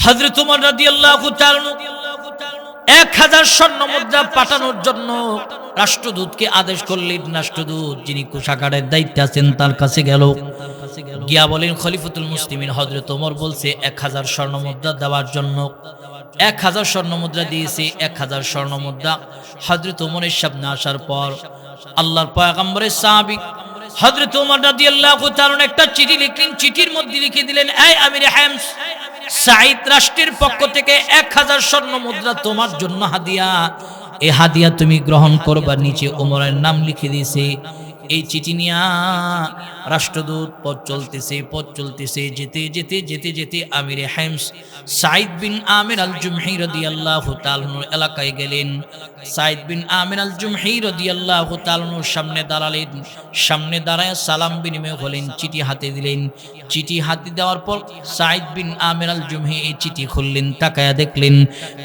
হযরত ওমর রাদিয়াল্লাহু তাআলা 1000 স্বর্ণ মুদ্রা পাঠানোর জন্য রাষ্ট্রদূতকে আদেশ করলেন। রাষ্ট্রদূত যিনি কোষাগারের দায়িত্বে আছেন তার কাছে গেল, গিয়া বলেন খলিফাতুল মুসলিমিন হযরত ওমর বলছে 1000 স্বর্ণ মুদ্রা দেওয়ার জন্য। 1000 স্বর্ণ মুদ্রা দিয়েছে। 1000 স্বর্ণ মুদ্রা হযরত ওমরের সামনে আসার পর আল্লাহর পয়গম্বরের সাহাবী হযরত ওমর রাদিয়াল্লাহু তাআলা একটা চিঠি লিখলেন। চিঠির মধ্যে লিখে দিলেন, এই আমির হামস, সাঈদ রাষ্ট্রের পক্ষ থেকে 1000 স্বর্ণ মুদ্রা তোমার জন্য হাদিয়া। এই হাদিয়া তুমি গ্রহণ করবা। নিচে ওমরের নাম লিখে দিয়েছে। এই চিঠি নিয়ে রাষ্ট্রদূত পথ চলতেছে। যেতে আমির হামস সাঈদ বিন আমির আল জুমহি রাদিয়াল্লাহু তাআলা এলাকায় গেলেন। সাঈদ বিন আমির আল জুমহি রাদিয়াল্লাহু তাআলা সামনে দাঁড়ালেন। সামনে দাঁড়ায় সালাম বিনিময় হলেন, চিঠি হাতে দিলেন। চিঠি হাতে দেওয়ার পর সাঈদ বিন আমির আল জুমহি এই চিঠি খুললেন, তাকায়া দেখলেন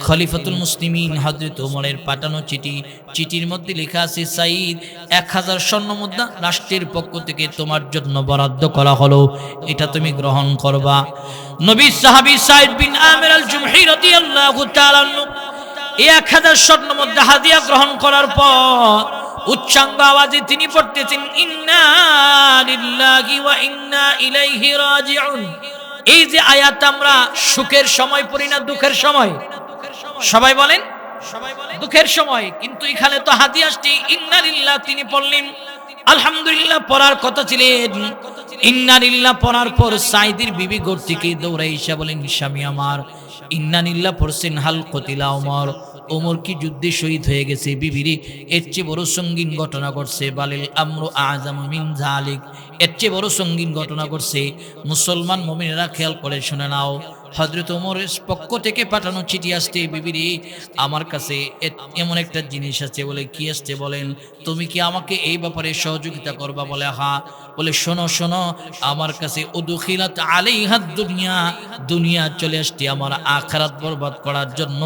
খলিফাতুল মুসলিমিন হযরত ওমরের পাঠানো চিঠি। চিঠির মধ্যে লেখা আছে, সাঈদ 1000 স্বর্ণ মুদ্রা রাষ্ট্রের পক্ষ থেকে তোমার জন্য বরাদ্দ করা হলো, এটা তুমি গ্রহণ করবা। নবী সাহাবী সাঈদ বিন আমির আল জুমহি রাদিয়াল্লাহু তাআলা 1000 স্বর্ণ মুদ্রা হাদিয়া গ্রহণ করার পর উচ্চাঙ্গ আওয়াজে তিনি পড়তেছেন, ইন্না লিল্লাহি ওয়া ইন্না ইলাইহি রাজিউন। এই যে আয়াত আমরা সুখের সময় পড়ি না দুঃখের সময়? সবাই বলেন দুঃখের সময়, কিন্তু এখানে তো হাদিয়াটি ইন্না লিল্লাহ তিনি পড়লেন। আলহামদুলিল্লাহ পড়ার কথা ছিলেন। ইন্না লিল্লাহ পড়ার পর সাঈদের বিবি ঘর থেকে দৌড়ে এসে বলেন, স্বামী আমার। ইন্না লিল্লাহ পড়ছেন, হাল কতিলা ওমর, ওমর কি যুদ্ধে শহীদ হয়ে গেছে? বিবিরে এর চেয়ে বড় সঙ্গীন ঘটনা ঘটছে। বালিল আমরু আযামু মিন যালিক, এর চেয়ে বড় সঙ্গীন ঘটনা ঘটছে। মুসলমান মুমিনেরা খেয়াল করে শুনে নাও, হযরত ওমরের পক্ষ থেকে পাঠানো চিঠি আসছে। বিবিরে আমার কাছে এমন একটা জিনিস আছে। বলে কি আসছে? বলেন তুমি কি আমাকে এই ব্যাপারে সহযোগিতা করবা? বলে হ্যাঁ। বলে শোনো, আমার কাছে উদখিলাত আলাইহাদ দুনিয়া, দুনিয়া চলে আসছে আমার আখিরাত বরবাদ করার জন্য।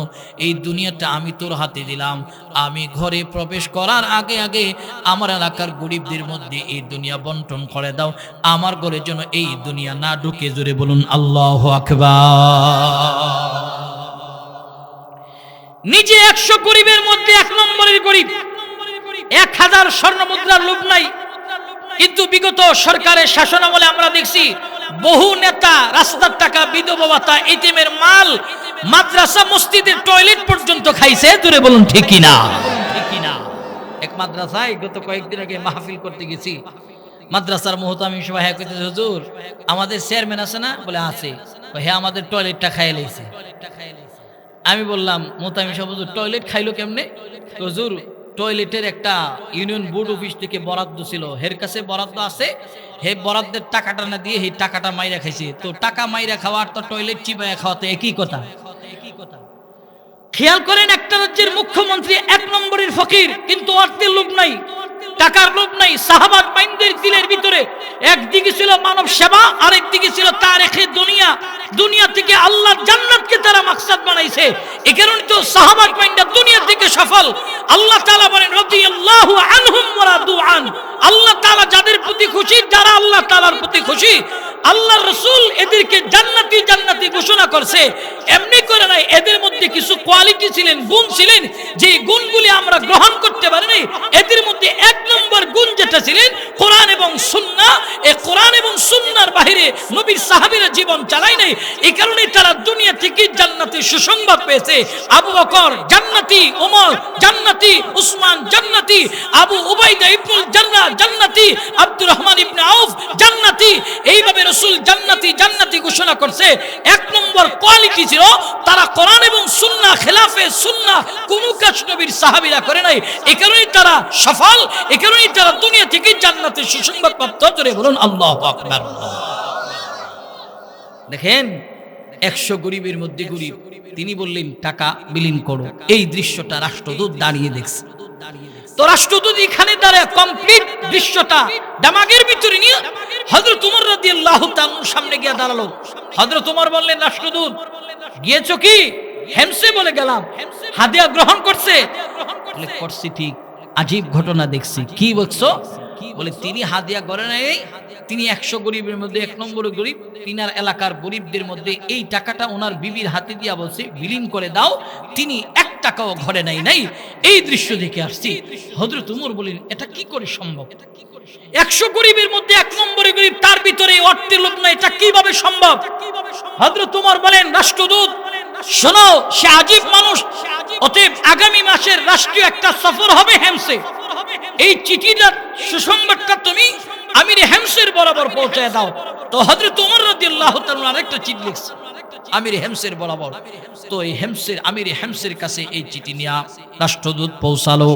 এই দুনিয়াটা আমি তোর হাতে দিলাম। আমি ঘরে প্রবেশ করার আগে আমার এলাকার গরিবদের মধ্যে এই দুনিয়া বন্টন করে দাও। আমার ঘরে যেন এই দুনিয়া না ঢুকে। জোরে বলুন আল্লাহু আকবার। নিজে 100 গরিবের মধ্যে 1 নম্বরের গরিব। 1000 স্বর্ণ মুদ্রার লোভ নাই, কিন্তু বিগত সরকারের শাসনামলে আমরা দেখছি বহু নেতা রাস্তার টাকা, বিধবা ভাতা, এতিমের মাল, মাদ্রাসা মসজিদের টয়লেট পর্যন্ত খাইছে। দূরে বলুন ঠিক কিনা? এক মাদ্রাসায় গত কয়েকদিন আগে মাহফিল করতে গেছি। মাদ্রাসার মুহতামিম সাহেব হ্যাঁ কইতেছে, হুজুর আমাদের চেয়ারম্যান আছে না? বলে আছে। হ্যাঁ আমাদের টয়লেটটা খাইয়ে লাইছে। আমি বললাম মুহতামিম সাহেব, হুজুর টয়লেট খাইলো কেমনে? হুজুর টয়লেটের একটা ইউনিয়ন বোর্ড অফিস থেকে বরাদ্দ ছিল, হের কাছে বরাদ্দ আছে, হে বরাদ্দের টাকাটা না দিয়ে এই টাকাটা মাইরা খাইছে। তো টাকা মাইরা খাওয়া আর তো টয়লেট চিবাইয়া খাওয়া তো একই কথা। খেয়াল করেন, একটা রাজ্যের মুখ্যমন্ত্রী 1 নম্বরের ফকির, কিন্তু অর্থের লোভ নাই, টাকার লোভ নাই। সাহাবাত মাইন্দের দিলের ভিতরে একদিকে ছিল মানব সেবা, আরেকদিকে ছিল তারিখে দুনিয়া। দুনিয়া থেকে আল্লাহ জান্নাতকে তারা মাকসাদ বানাইছে। এই কারণে তো সাহাবাত মাইন্ডা দুনিয়া থেকে সফল। আল্লাহ তাআলা বলেন, রাদিয়াল্লাহু আনহুম ওয়া রাদু আন। আল্লাহ তাআলা যাদের প্রতি খুশি, যারা আল্লাহ তাআলার প্রতি খুশি, আল্লাহর রাসূল এদেরকে জান্নাতি ঘোষণা করছে। এমনি করে নাই, এদের মধ্যে কিছু কোয়ালিটি ছিলেন, গুণ ছিলেন, যে গুণগুলি আমরা গ্রহণ করতে পারি নাই। এদের মধ্যে 1 নম্বর গুণ যেটা ছিলেন কোরআন এবং সুন্নাহ। এই কোরআন এবং সুন্নাহর বাইরে নবীর সাহাবীরা জীবন চালায় নাই। এই কারণে তারা দুনিয়া থেকে জান্নাতের সুসংবাদ পেয়েছে। আবু বকর জান্নাতি, ওমর জান্নাতি, উসমান জান্নাতি, আবু উবাইদা ইবনুল জান্নাহ জান্নাতি, আব্দুর রহমান ইবনে আউফ জান্নাতি। এইভাবে রাসূল জান্নাতি ঘোষণা করছে। 1 নম্বর কোয়ালিটি ছিল তারা কোরআন এবং সুন্নাহ, খেলাফে সুন্নাহ কোন কাজ নবীর সাহাবীরা করে নাই। এই কারণেই তারা সফল, এই কারণেই তারা দুনিয়া থেকে জান্নাতের সুসংবাদ প্রাপ্ত। করে বলুন আল্লাহু আকবার। দেখেন 100 গরিবের মধ্যে গরিব, তিনি বললেন টাকা বিলীন করো। এই দৃশ্যটা রাষ্ট্রদূত দাঁড়িয়ে দেখছে। তো রাষ্ট্রদূত এখানে দাঁড়ায় কমপ্লিট দৃশ্যটা দামাগের ভিতরে নিয়ে হযরত ওমর রাদিয়াল্লাহু তাআলার সামনে গিয়ে দাঁড়ালো। হযরত ওমর বললেন, রাষ্ট্রদূত গিয়েছো কি? হেমসে বলে গেলাম। হাদিয়া গ্রহণ করছে? করছি। ঠিক আজীব ঘটনা দেখছি। কি বলছো? বলে তিনি হাদিয়া করে নাই, তিনি 100 গরিবের মধ্যে 1 নম্বর গরিব, তিনার এলাকার গরিবদের মধ্যে এই টাকাটা ওনার বিবির হাতে দিয়া বলছে বিলীন করে দাও, তিনি 1 টাকাও ঘরে নাই। এই দৃশ্য দেখে আসছি। হযরত ওমর বলেন এটা কি করে সম্ভব? 100 গরিবের মধ্যে 1 নম্বরে গরিব, তার ভিতরে অর্থের লোক নাই, এটা কিভাবে সম্ভব? হযরত ওমর বলেন রাষ্ট্রদূত শোনো, সে আজীব মানুষ, অতএব আগামী মাসের রাষ্ট্রীয় একটা সফর হবে হেমসে, এই চিঠিটা সুসংবাদটা তুমি আমির হেমসের বরাবর পৌঁছায় দাও। তো হযরত ওমর রাদিয়াল্লাহু তাআলা আরেকটা চিঠি লিখছে আমির হেমসের বরাবর। তো এই হেমসের আমির হেমসের কাছে এই চিঠি নিয়ে রাষ্ট্রদূত পৌঁছালো।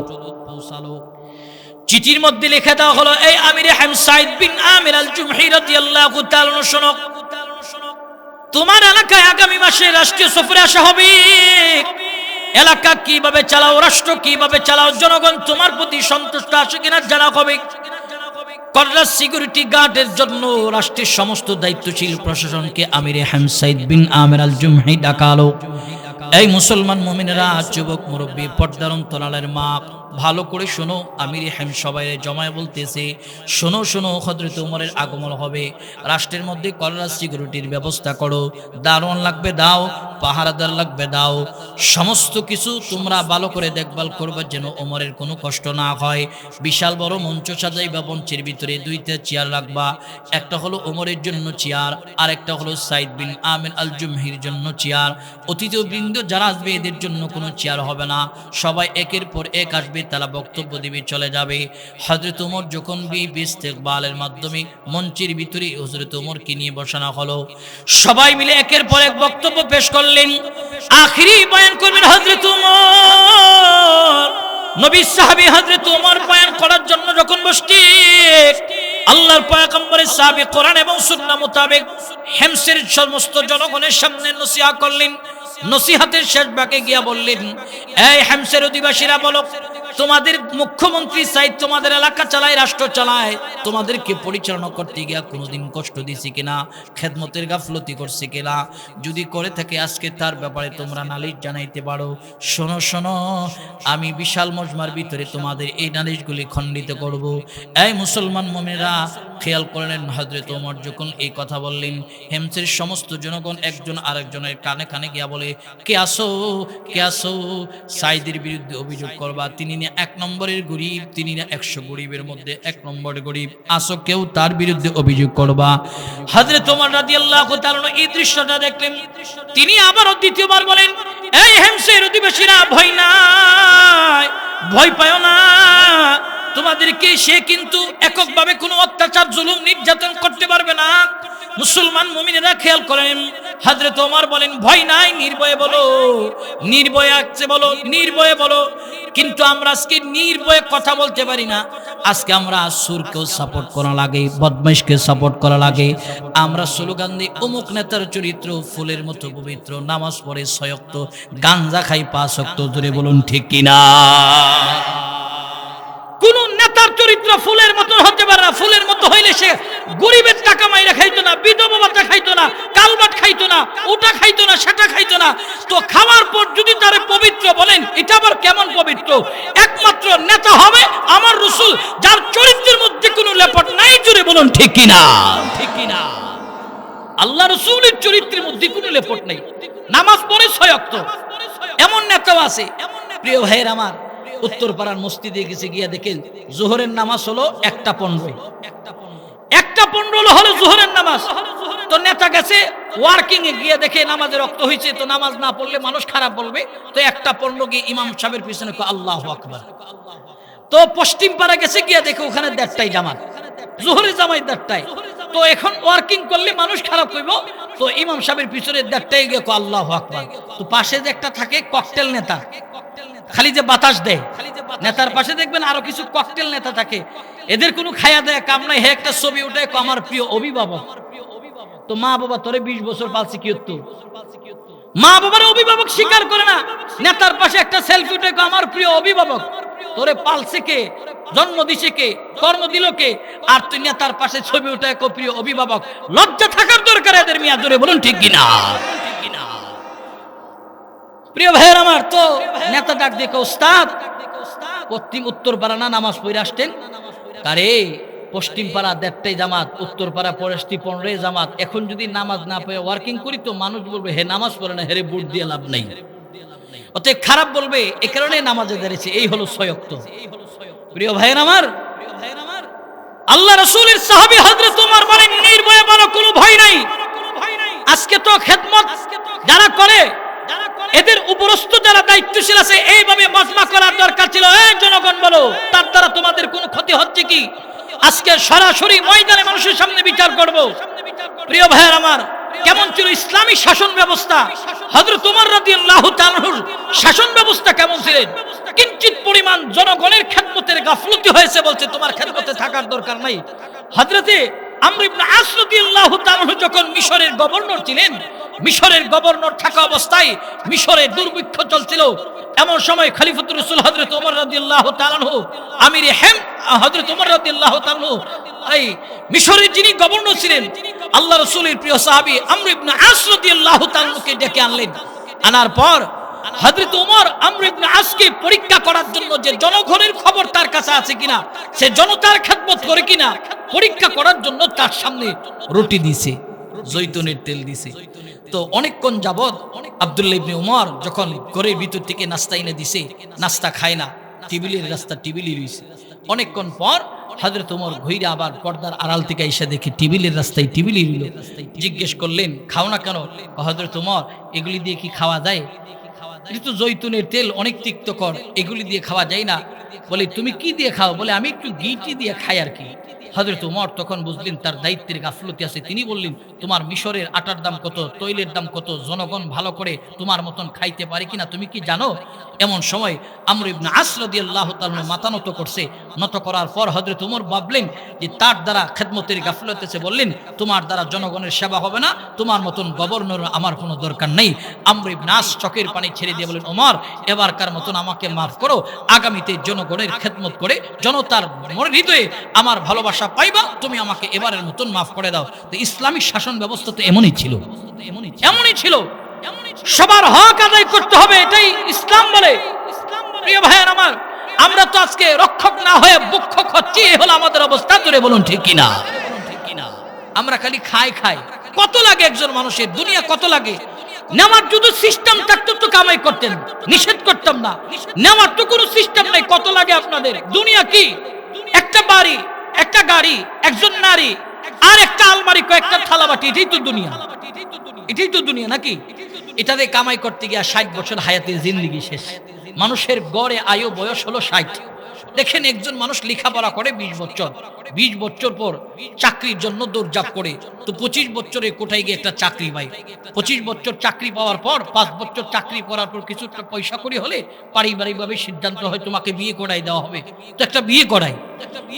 চিঠির মধ্যে লেখা দেওয়া হলো, এই আমির হেমস সাইদ বিন আমির আল জুমহি রাদিয়াল্লাহু তাআলা শোনো, তোমার এলাকায় আগামী মাসে রাষ্ট্রীয় সফরে আসা হবে, এলাকা কিভাবে চালাও, রাষ্ট্র কিভাবে চালাও, জনগণ তোমার প্রতি সন্তুষ্ট আছে কিনা জানা হবে। কর্নার সিকিউরিটি গার্ডের জন্য রাষ্ট্রের সমস্ত দায়িত্বশীল প্রশাসনকে আমির হেমস সাইদ বিন আমির আল জুমহি ডাকালো। এই মুসলমান মুমিনেরা, যুবক মুরব্বী, পর্দার অন্তরালের মা, ভালো করে শোনো। আমির হেমস সবাই জমায় বলতেছে, শোনো শোনো, হযরত ওমরের আগমন হবে, রাষ্ট্রের মধ্যে কর্নার সিকিউরিটির ব্যবস্থা করো, দারোয়ান লাগবে দাও, পাহারাদার লাগবে দাও, সমস্ত কিছু তোমরা ভালো করে দেখভাল করবে যেন ওমরের কোনো কষ্ট না হয়। বিশাল বড় মঞ্চ সাজাইবা, মঞ্চের ভিতরে 2টা চেয়ার রাখবা, একটা হলো ওমরের জন্য চেয়ার, আর একটা হলো সাইদ বিন আমির আল জুমহির জন্য চেয়ার। অতিথিবৃন্দ যারা আসবে এদের জন্য কোনো চেয়ার হবে না, সবাই একের পর এক আসবে, তারা বক্তব্য দিবে, চলে যাবে। হযরত ওমর যখন ইস্তেকবালের মাধ্যমে মঞ্চের ভিতরে হযরত ওমরকে নিয়ে বসানো হলো, সবাই মিলে একের পর এক বক্তব্য পেশ করলেন। আখিরি বয়ান করবেন হযরত ওমর। নবী সাহাবী হযরত ওমর বয়ান করার জন্য যখন বসছে, আল্লাহর পয়গম্বরের সাহাবী কোরআন এবং সুন্নাহ মোতাবেক হেমসের সমস্ত জনগণের সামনে নসিহত করলেন। নসিহতের শেষ ভাগে গিয়া বললেন, এই হেমসের অধিবাসীরা বলো, তোমাদের মুখ্যমন্ত্রী সাইদ তোমাদের এলাকা চালায়, রাষ্ট্র চালায়, তোমাদেরকে পরিচালনা করতে গিয়া কোনোদিন কষ্ট দিছি কিনা, খেদমতের গাফলতি করছে কিনা, যদি করে থাকে আজকে তার ব্যাপারে তোমরা নালিশ জানাইতে পারো। শোনো শোনো, আমি বিশাল মজমার ভিতরে তোমাদের এই নালিশগুলি খণ্ডিত করব। এই মুসলমান মুমিনেরা, খেয়াল করলেন হযরত ওমর যখন এই কথা বললেন, হেমসের সমস্ত জনগণ একজন আরেকজনের কানে কানে গিয়া বলে, কে আসো কে আসো, সাইদের বিরুদ্ধে অভিযোগ করবা, তিনি না 1 নম্বরের গরিব, তিনি না 100 গরিবের মধ্যে 1 নম্বর গরিব, আসো কেউ তার বিরুদ্ধে অভিযোগ করবা। হযরত ওমর রাদিয়াল্লাহু তাআলা এই দৃশ্যটা দেখলেন, তিনি আবারও দ্বিতীয়বার বলেন, এই হেমসের অধিবাসীরা, ভয় নাই, ভয় পায় না, তোমাদেরকে সে কিন্তু এককভাবে কোনো অত্যাচার জুলুম নির্যাতন করতে পারবে না। মুসলমান মুমিনেরা খেয়াল করেন, হযরত ওমর বলেন, ভয় নাই, নির্ভয়ে বলো, নির্ভয়ে আছে বলো, নির্ভয়ে বলো। কিন্তু আমরা আজকে নির্ভয়ে কথা বলতে পারি না। আজকে আমরা সুরকেও সাপোর্ট করা লাগে, বদমাইশকে সাপোর্ট করা লাগে। আমরা স্লোগান দিই, অমুক নেতার চরিত্র ফুলের মতো পবিত্র, নামাজ পড়ে 6 ওয়াক্ত, গাঞ্জা খাই 5 ওয়াক্ত, ধরে বলুন ঠিক কিনা? কোন নেতার চরিত্র ফুলের মতো হতে পারে না। ফুলের মতো হইলে সে গরিবের টাকা মাইরা খাইতো না, বিধবা ভাতা খাইতো না, কালবাট খাইতো না, ওটা খাইতো না, সেটা খাইতো না। তো খাওয়ার পর যদি তারে পবিত্র বলেন, এটা আবার কেমন পবিত্র? একমাত্র নেতা হবে আমার রাসূল, যার চরিত্রের মধ্যে কোনো লেপট নাই, জুড়ে বলুন ঠিক কিনা? ঠিক কিনা? আল্লাহ রাসূলের চরিত্রের মধ্যে কোনো লেপট নাই, নামাজ পড়ে 6 ওয়াক্ত, এমন নেতাও আছে। প্রিয় ভাইয়ের আমার, উত্তরপাড়ার মসজিদে গেছে, গিয়া দেখেন জোহরের নামাজ হলো 1:15, 1:15 হলো জোহরের নামাজ। তো নেতা গেছে ওয়ার্কিং এ, গিয়ে দেখে নামাজের রক্ত হয়েছে, তো নামাজ না পড়লে মানুষ খারাপ বলবে, তো 1:15 গিয়ে ইমাম সাহেবের পিছনে আল্লাহু আকবার। তো পশ্চিম পাড়া গেছে, গিয়া দেখে ওখানে 1:30টায় জামাত, জোহরের জামাত 1:30টায়। তো এখন ওয়ার্কিং করলে মানুষ খারাপ কইব, তো ইমাম সাহেবের পিছনে 1:30টায় গিয়ে আল্লাহু আকবার। তো পাশে যে একটা থাকে ককটেল নেতা, খালি যে বাতাস দেয়, নেতার পাশে দেখবেন আরো কিছু ককটেল নেতা থাকে, এদের কোনো খায়া দেয় কাম নাই, হে একটা ছবি উঠে আমার প্রিয় অভিভাবক। তো মা বাবা তোরে 20 বছর পালছে কি হতো, মা বাবার অভিভাবক স্বীকার করে না, নেতার পাশে একটা সেলফি উঠে আমার প্রিয় অভিভাবক। তোরে পালছে কে, জন্ম দিছে কে, কর্ম দিল কে, আর তুই নেতার পাশে ছবি উঠে প্রিয় অভিভাবক? লজ্জা থাকার দরকার এদের, মিয়া জোরে বলুন ঠিক কিনা? প্রিয় ভাইয়ের আমার, তো নেতা ডাক দেখো, ওস্তাদ পশ্চিম উত্তর পাড়া না নামাজ পড়ে আসতেন, আরে পশ্চিম পাড়া ১.৫টাই জামাত, উত্তর পাড়া ১৫ই জামাত। এখন যদি নামাজ না পেয়ে ওয়ার্কিং করি তো মানুষ বলবে হে নামাজ পড়ে না, হেরে ভোট দিয়ে লাভ নাই। অতএব খারাপ বলবে, এ কারণে নামাজে দাঁড়িয়েছে। এই হলো সয়ক্ত। প্রিয় ভাইয়ের আমার, আল্লাহ রাসূলের সাহাবী হযরত ওমর বলেন নির্ভয়ে বলো, কোনো ভয় নাই। আজকে তো খেদমত যারা করে, এদের উপরস্থ যারা দায়িত্বশীল আছে, এইভাবে মাজমা করার দরকার ছিল। এই জনগণ বলো, তার দ্বারা তোমাদের কোনো ক্ষতি হচ্ছে কি? আজকে সরাসরি ময়দানে মানুষের সামনে বিচার করব। প্রিয় ভাইয়ের আমার, কেমন ছিল ইসলামী শাসন ব্যবস্থা? হযরত ওমর রাদিয়াল্লাহু তাআলার শাসন ব্যবস্থা কেমন ছিলেন? কিঞ্চিত পরিমাণ জনগণের খেদমতের গাফলতি হয়েছে, বলছে তোমার খেদমতে থাকার দরকার নাই। হযরতে আমর ইবনে আস রাদিয়াল্লাহু তাআলা যখন মিশরের গভর্নর ছিলেন, মিশরের গভর্নর থাকা অবস্থায় মিশরে দুর্ভিক্ষ চলছিল। এমন সময় খলিফাতুর রাসূল হযরত ওমর রাদিয়াল্লাহু তাআলা আমির হেম হযরত ওমর রাদিয়াল্লাহু তাআলা এই মিশরের যিনি গভর্নর ছিলেন, আল্লাহ রাসূলের প্রিয় সাহাবী আমর ইবনে আস রাদিয়াল্লাহু তাআলাকে ডেকে আনলেন। আনার পর হযরত ওমর আমর ইবনে আসকে পরীক্ষা করার জন্য যে জনগণের খবর তার কাছে আছে কিনা, সে জনতার খেদমত করে কিনা, পরীক্ষা করার জন্য তার সামনে রুটি দিয়েছে, জৈতুনের তেল দিয়েছে। তো অনেকক্ষণ যাবৎ আব্দুল্লাহ ইবনে ওমর যখন ঘরের ভিতর থেকে নাস্তা এনে দিছে, নাস্তা খায় না, টেবিলের রাস্তা টেবিলই রয়েছে। অনেকক্ষণ পর হযরত ওমর ঘুরে আবার পর্দার আড়াল থেকে এসে দেখে টেবিলের রাস্তায় টেবিলই রইল। জিজ্ঞেস করলেন খাও না কেন? হযরত ওমর, এগুলি দিয়ে কি খাওয়া যায়? এটা তো জৈতুনের তেল, অনেক তিক্তকর, এগুলি দিয়ে খাওয়া যায় না। বলে তুমি কি দিয়ে খাও? বলে আমি একটু ঘি দিয়ে খাই আর কি। হযরত ওমর তখন বুঝলেন তার দায়িত্বের গাফলতি আছে। তিনি বললেন তোমার মিশরের আটার দাম কত, তৈলের দাম কত, জনগণ ভালো করে তোমার মতন খাইতে পারে কিনা তুমি কি জানো? এমন সময় আমর ইবনে আস রাদিয়াল্লাহু তাআলা মাথা নত করছে। নত করার পর হযরত ওমর ভাবলেন যে তার দ্বারা খেদমতের গাফলতি আছে। বললেন তোমার দ্বারা জনগণের সেবা হবে না, তোমার মতন গভর্নর আমার কোনো দরকার নেই। আমর ইবনে আস চোখের পানি ছেড়ে দিয়ে বলেন ওমর, এবারকার মতন আমাকে মাফ করো, আগামীতে জনগণের খেদমত করে জনতার হৃদয়ে আমার ভালোবাসা পাইবা, তুমি আমাকে এবারের মতন মাফ করে দাও। তো ইসলামিক শাসন ব্যবস্থা তো এমনই ছিল, এমনই ছিল। সবার হক আদায় করতে হবে, এটাই ইসলাম বলে। প্রিয় ভাইয়ের আমার, আমরা তো আজকে রক্ষক না হয়ে ভক্ষক হচ্ছি, এই হলো আমাদের অবস্থা। ধরে বলুন ঠিক কিনা? আমরা খালি খাই। কত লাগে একজন মানুষের? দুনিয়া কত লাগে? নেওয়ার যদি সিস্টেম থাকতো তো কামাই করতেন, নিষেধ করতাম না। নেওয়ার তো কোনো সিস্টেম নাই। কত লাগে আপনাদের? দুনিয়া কি? একটা বাড়ি, একটা গাড়ি, একজন নারী, আর একটা আলমারি, কয়েকটা থালাবাটি, এটাই তো দুনিয়া। এটাই তো দুনিয়া নাকি? এটাতে কামাই করতে গিয়ে 60 বছর হায়াতের জিন্দেগি শেষ। মানুষের গড়ে আয়ু বয়স হলো 60। দেখেন একজন মানুষ লেখাপড়া করে 20 বছর, 20 বছর পর চাকরির জন্য দৌড়ঝাঁপ করে, তো 25 বছরে কোথায় গিয়ে একটা চাকরি পায়। 25 বছর চাকরি পাওয়ার পর 5 বছর চাকরি করার পর কিছু একটা পয়সা করি হলে পারিবারিকভাবে সিদ্ধান্ত হয় তোমাকে বিয়ে করাই দেওয়া হবে। তো একটা বিয়ে করাই,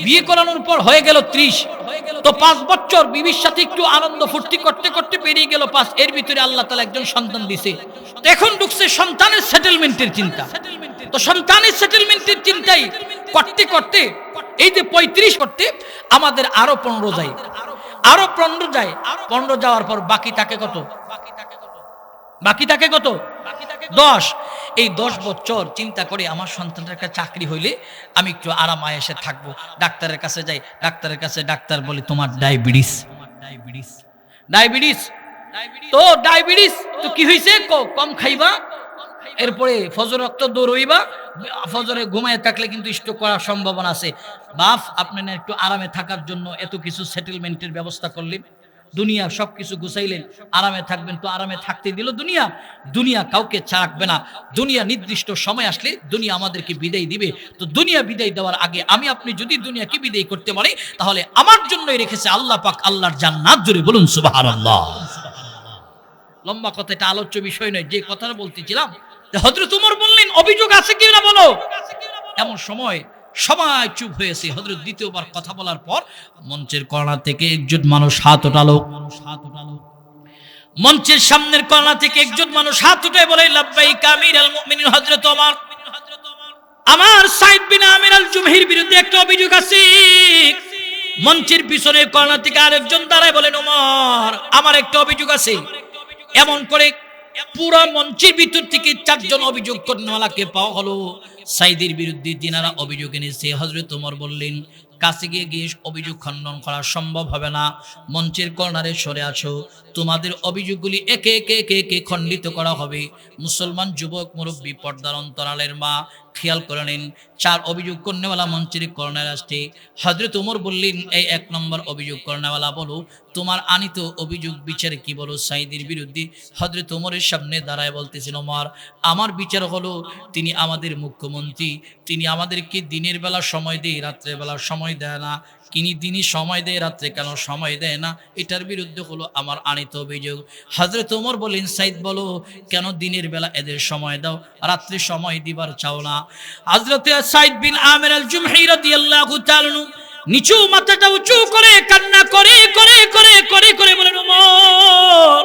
বিয়ে করানোর পর হয়ে গেল 30। তো 5 বছর বিবির সাথে একটু আনন্দ ফুর্তি করতে করতে পেরিয়ে গেল 5। এর ভিতরে আল্লাহ তাআলা একজন সন্তান দিছে। তো এখন ঢুকছে সন্তানের সেটেলমেন্টের চিন্তা। তো সন্তানের সেটেলমেন্টের চিন্তাই করতে করতে এই যে 35 করতে আমাদের আরো 15 যায়, আরো 15 যায়। 15 যাওয়ার পর বাকি থাকে কত? বাকি থাকে কত? 10। এই 10 বছর চিন্তা করে আমার সন্তানের একটা চাকরি হইলে আমি একটু আরাম আয়েশে থাকবো। ডাক্তারের কাছে যাই, ডাক্তারের কাছে ডাক্তার বলে তোমার ডায়াবেটিস। তো ডায়াবেটিস তো কি হইছে? কম খাইবা, এরপরে ফজর রক্ত দৌড়ইবা, ফজরে ঘুমায় থাকলে কিন্তু স্ট্রোক করার সম্ভাবনা আছে। বাপ আপনি না একটু আরামে থাকার জন্য এত কিছু সেটেলমেন্টের ব্যবস্থা করলেন, দুনিয়া সবকিছু গুছাইলেন, আরামে থাকবেন, তো আরামে থাকতে দিল দুনিয়া। দুনিয়া কাউকে ছাড়বে না। দুনিয়া নির্দিষ্ট সময় আসলে দুনিয়া আমাদেরকে বিদায় দিবে। তো দুনিয়া বিদায় দেওয়ার আগে আমি আপনি যদি দুনিয়াকে বিদায় করতে পারি, তাহলে আমার জন্যই রেখেছে আল্লাহ পাক আল্লাহর জান্নাত। জোরে বলুন সুবহানাল্লাহ। লম্বা কথা, এটা আলোচ্য বিষয় নয়। যে কথাটা বলতেছিলাম, হযরত ওমর বললেন অভিযোগ আছে কি না বলো। এমন সময় সবাই চুপ হয়েছে। হযরত দ্বিতীয়বার কথা বলার পর মঞ্চের কর্নার থেকে একজন মানুষ হাত উঠালো। মঞ্চের সামনের কর্নার থেকে একজন মানুষ হাত উঠে বলে লাব্বাইকা আমিরুল মুমিনিন হযরত ওমর, আমার সাইদ বিন আমির আল জুমহির বিরুদ্ধে একটা অভিযোগ আছে। মঞ্চের পিছনের কর্নার থেকে আরেকজন দাঁড়ায় বলেন ওমর, আমার একটা অভিযোগ আছে। এমন করে পুরো মঞ্চের ভিতর থেকে 4 জন অভিযোগ করনেওয়ালাকে পাওয়া হলো। সাইদের বিরুদ্ধে যিনারা অভিযোগ এনেছে, হযরত ওমর বললেন কাছে গিয়ে অভিযোগ খণ্ডন করা সম্ভব হবে না, মঞ্চের কর্নারে সরে আসো, তোমাদের অভিযোগগুলি একে একে একে একে খণ্ডিত করা হবে। মুসলমান যুবক মুরব্বী, পর্দার অন্তরালের মা খেয়াল করে নিন, 4 অভিযোগ করনেওয়ালা মঞ্চের কর্নারে আসছে। হযরত ওমর বললেন, এই 1 নম্বর অভিযোগ করনেওয়ালা, বলো তোমার আনিত অভিযোগ বিচারে কি বলো সাইদের বিরুদ্ধে। হযরত ওমরের সামনে দাঁড়ায় বলতেছেন, ওমর আমার বিচার হলো তিনি আমাদের মুখ্যমন্ত্রী, তিনি আমাদেরকে দিনের বেলা সময় দেয়, রাত্রের বেলা সময় দেয় না, তিনি দিনই সময় দেয়, রাত্রে কেন সময় দেয় না, এটার বিরুদ্ধে হলো আমার আনিত অভিযোগ। হযরত ওমর বলেন, সাইদ বলো কেন দিনের বেলা এদের সময় দাও, রাত্রে সময় দিবার চাও না। হযরত সাইদ বিন আমির আল জুমহি রাদিয়াল্লাহু তাআলা নিচু মাথাটা উঁচু করে কান্না করে করে করে করে করে বলেন, ওমর,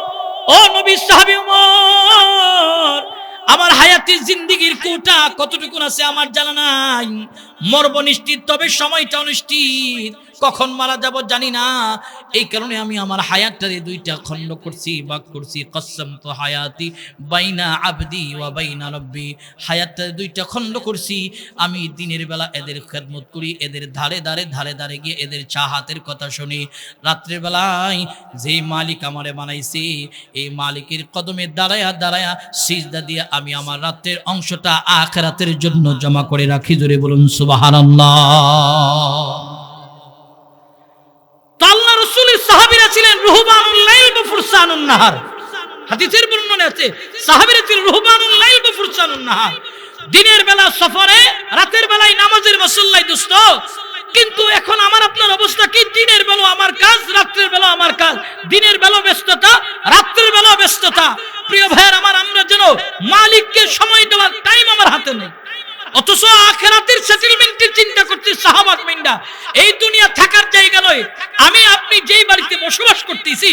ও নবীর সাহাবী ওমর, আমার হায়াতের জিন্দেগির কোটা কতটুকু আছে আমার জানা নাই, মরব নিশ্চিত, তবে সময়টা অনিশ্চিত, কখন মারা যাব জানি না, এই কারণে আমি আমার হায়াতটারে 2টা খণ্ড করছি, ভাগ করছি, কসসমতু হায়াতি বাইনা আবদি ওয়া বাইনা রব্বি, হায়াতটারে 2টা খণ্ড করছি, আমি দিনের বেলা এদের খেদমত করি, এদের ধারে ধারে ধারে ধারে গিয়ে এদের চাহাতের কথা শুনি, রাত্রের বেলায় যেই মালিক আমারে বানাইছে এই মালিকের কদমে দাঁড়ায়া দাঁড়ায়া সিজদা দিয়ে আমি আমার রাতের অংশটা আখিরাতের জন্য জমা করে রাখি। জোরে বলুন সুবহানাল্লাহ। আল্লাহ রাসূলের সাহাবীরা ছিলেন রুহবানুল লাইল ওয়া ফুরসানুন নাহার, হাদিসের বর্ণনা আছে সাহাবীরা ছিলেন রুহবানুল লাইল ওয়া ফুরসানুন নাহার, দিনের বেলা সফরে, রাতের বেলায় নামাজের মুসল্লায় দুষ্ট। কিন্তু এখন আমার আপনার অবস্থা কি? দিনের বেলা আমার কাজ, রাতের বেলা আমার কাজ, দিনের বেলা ব্যস্ততা, রাতের বেলা ব্যস্ততা। প্রিয় ভাইয়ের আমার, আমরা যেন মালিককে সময় দেওয়ার টাইম আমার হাতে নেই, অথচ আখিরাতের সেটেলমেন্টের চিন্তা করতে সাহাবাত মিন্ডা। এই দুনিয়া থাকার জায়গা নয়। আমি আপনি যেই বাড়িতে বসবাস করতেছি,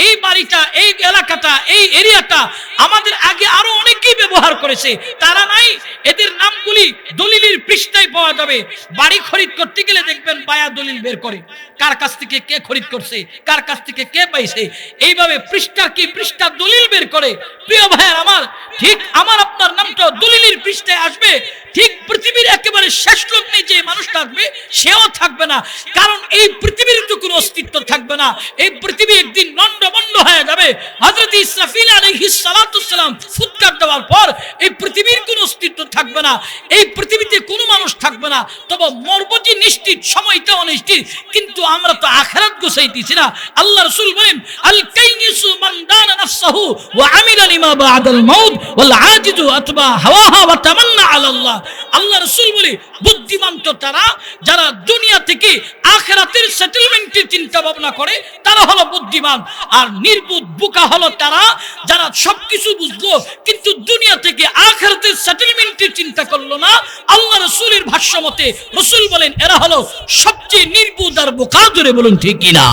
এই বাড়িটা, এই এলাকাটা, এই এরিয়াটা আমাদের আগে আরো অনেকেই ব্যবহার করেছে, তারা নাই, এদের নামগুলি দলিলের পৃষ্ঠায় পাওয়া যাবে। বাড়ি খরিদ করতে গেলে দেখবেন বায়া দলিল বের করে, কার কাছ থেকে কে খরিদ করছে, কার কাছ থেকে কে পাইছে, এইভাবে পৃষ্ঠা কি পৃষ্ঠা দলিল বের করে। প্রিয় ভাইয়ের আমার, ঠিক আমার আপনার নামটা দলিলের পৃষ্ঠায় আসবে, ঠিক পৃথিবীর একেবারে শেষ লগ্নে যে মানুষটা থাকবে সেও থাকবে না, কারণ এই পৃথিবীর তো কোনো অস্তিত্ব থাকবে না, এই পৃথিবী একদিন লন্ডভন্ড হয়ে যাবে। হযরত ইসরাফিল আলাইহিস সালাতু সালাম ফুৎকার দেওয়ার পর এই পৃথিবীর কোনো অস্তিত্ব থাকবে না, এই পৃথিবীতে কোনো মানুষ থাকবে না। তবে মরবজি নিশ্চিত, সময়টা অনিশ্চিত, কিন্তু আমরা তো আখিরাত গোছাইতেছি না। আল্লাহ রাসূল বলেন, আল কাইয়িসু মান দানা নাফসাহু ওয়া আমিলা লিমা বা'দাল মাউত ওয়াল আজিজু আতবা হাওয়াহা ওয়া তামান্না আলাল্লাহ। আল্লাহ রাসূল বলে, বুদ্ধিমান তো তারা যারা দুনিয়া থেকে আখিরাতের সেটেলমেন্টের চিন্তা ভাবনা করে, তারা হলো বুদ্ধিমান। আর নির্বুদ্ধ বোকা হলো তারা যারা সবকিছু বুঝলো কিন্তু দুনিয়া থেকে আখিরাতের সেটেলমেন্টের চিন্তা করলো না। আল্লাহ রাসূলের ভাষ্য মতে রাসূল বলেন, এরা হলো সবচেয়ে নির্বুদ্ধ আর বোকা। জোরে বলুন ঠিক কিনা?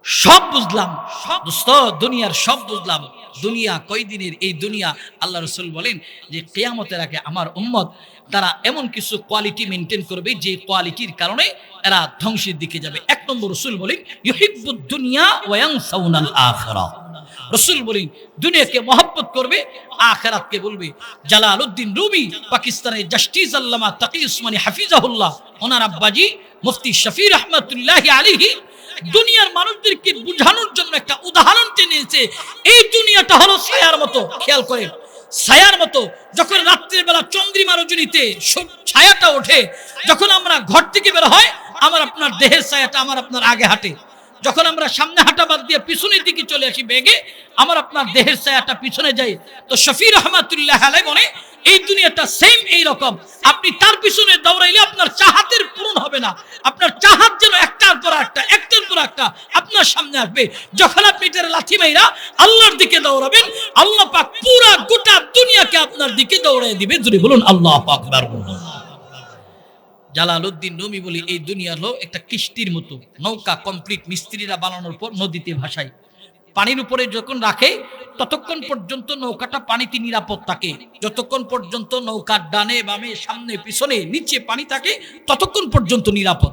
সব বুঝলাম দোস্ত, দুনিয়ার সব বুঝলাম, দুনিয়া কয়দিনের এই দুনিয়া। আল্লাহ রাসূল বলেন যে কিয়ামতের আগে আমার উম্মত তারা এমন কিছু কোয়ালিটি মেনটেন করবে যে কোয়ালিটির কারণে এরা ধ্বংসের দিকে যাবে। 1 নম্বর রাসূল বলেন, ইউহিব্বুদ দুনিয়া ওয়া ইয়ানসাউনাল আখিরাহ। রাসূল বলেন দুনিয়াকে মহব্বত করবে, আখিরাতকে বলবে। জালালউদ্দিন রুমি, পাকিস্তানের জাস্টিস আল্লামা তাকি উসমানী হাফিজাহুল্লাহ, ওনার আব্বাজি মুফতি শফি রহমাতুল্লাহি আলাইহি দুনিয়ার মানুষদেরকে বোঝানোর জন্য একটা উদাহরণ টেনেছে। এই দুনিয়াটা হলো ছায়ার মতো, খেয়াল করেন, ছায়ার মতো। যখন রাত্রির বেলা চন্দ্রিমা রজনীতে ছায়াটা ওঠে, যখন আমরা ঘর থেকে বের হয়, আমার আপনার দেহের ছায়াটা আমার আপনার আগে হাঁটে। যখন আমরা সামনে হাঁটা বাদ দিয়ে পিছনের দিকে চলে আসি বেগে, আমার আপনার দেহের ছায়াটা পিছনে যায়। তো শফি রহমাতুল্লাহ আলাইহি বলে, এই দুনিয়াটা সেম এই রকম। আপনি তার পিছনে দৌড়াইলে আপনার চাহাতের পূরণ হবে না, আপনার চাহাত যেন একটার পর একটা, একটার পর একটা আপনার সামনে আসবে। যখন আপনি এটার লাথি মাইরা আল্লাহর দিকে দৌড়াবেন, আল্লাহ পাক পুরা গোটা দুনিয়াকে আপনার দিকে দৌড়াই দিবে। জোরে বলুন আল্লাহু আকবার। জালালউদ্দিন রুমি বলি, এই দুনিয়া হলো একটা কিস্তির মতো, নৌকা কমপ্লিট মিস্ত্রিরা বানানোর পর নদীতে ভাসায়, পানির উপরে যখন রাখে ততক্ষণ পর্যন্ত নৌকাটা পানিতে নিরাপদ থাকে, যতক্ষণ পর্যন্ত নৌকার ডানে বামে সামনে পিছনে নিচে পানি থাকে ততক্ষণ পর্যন্ত নিরাপদ।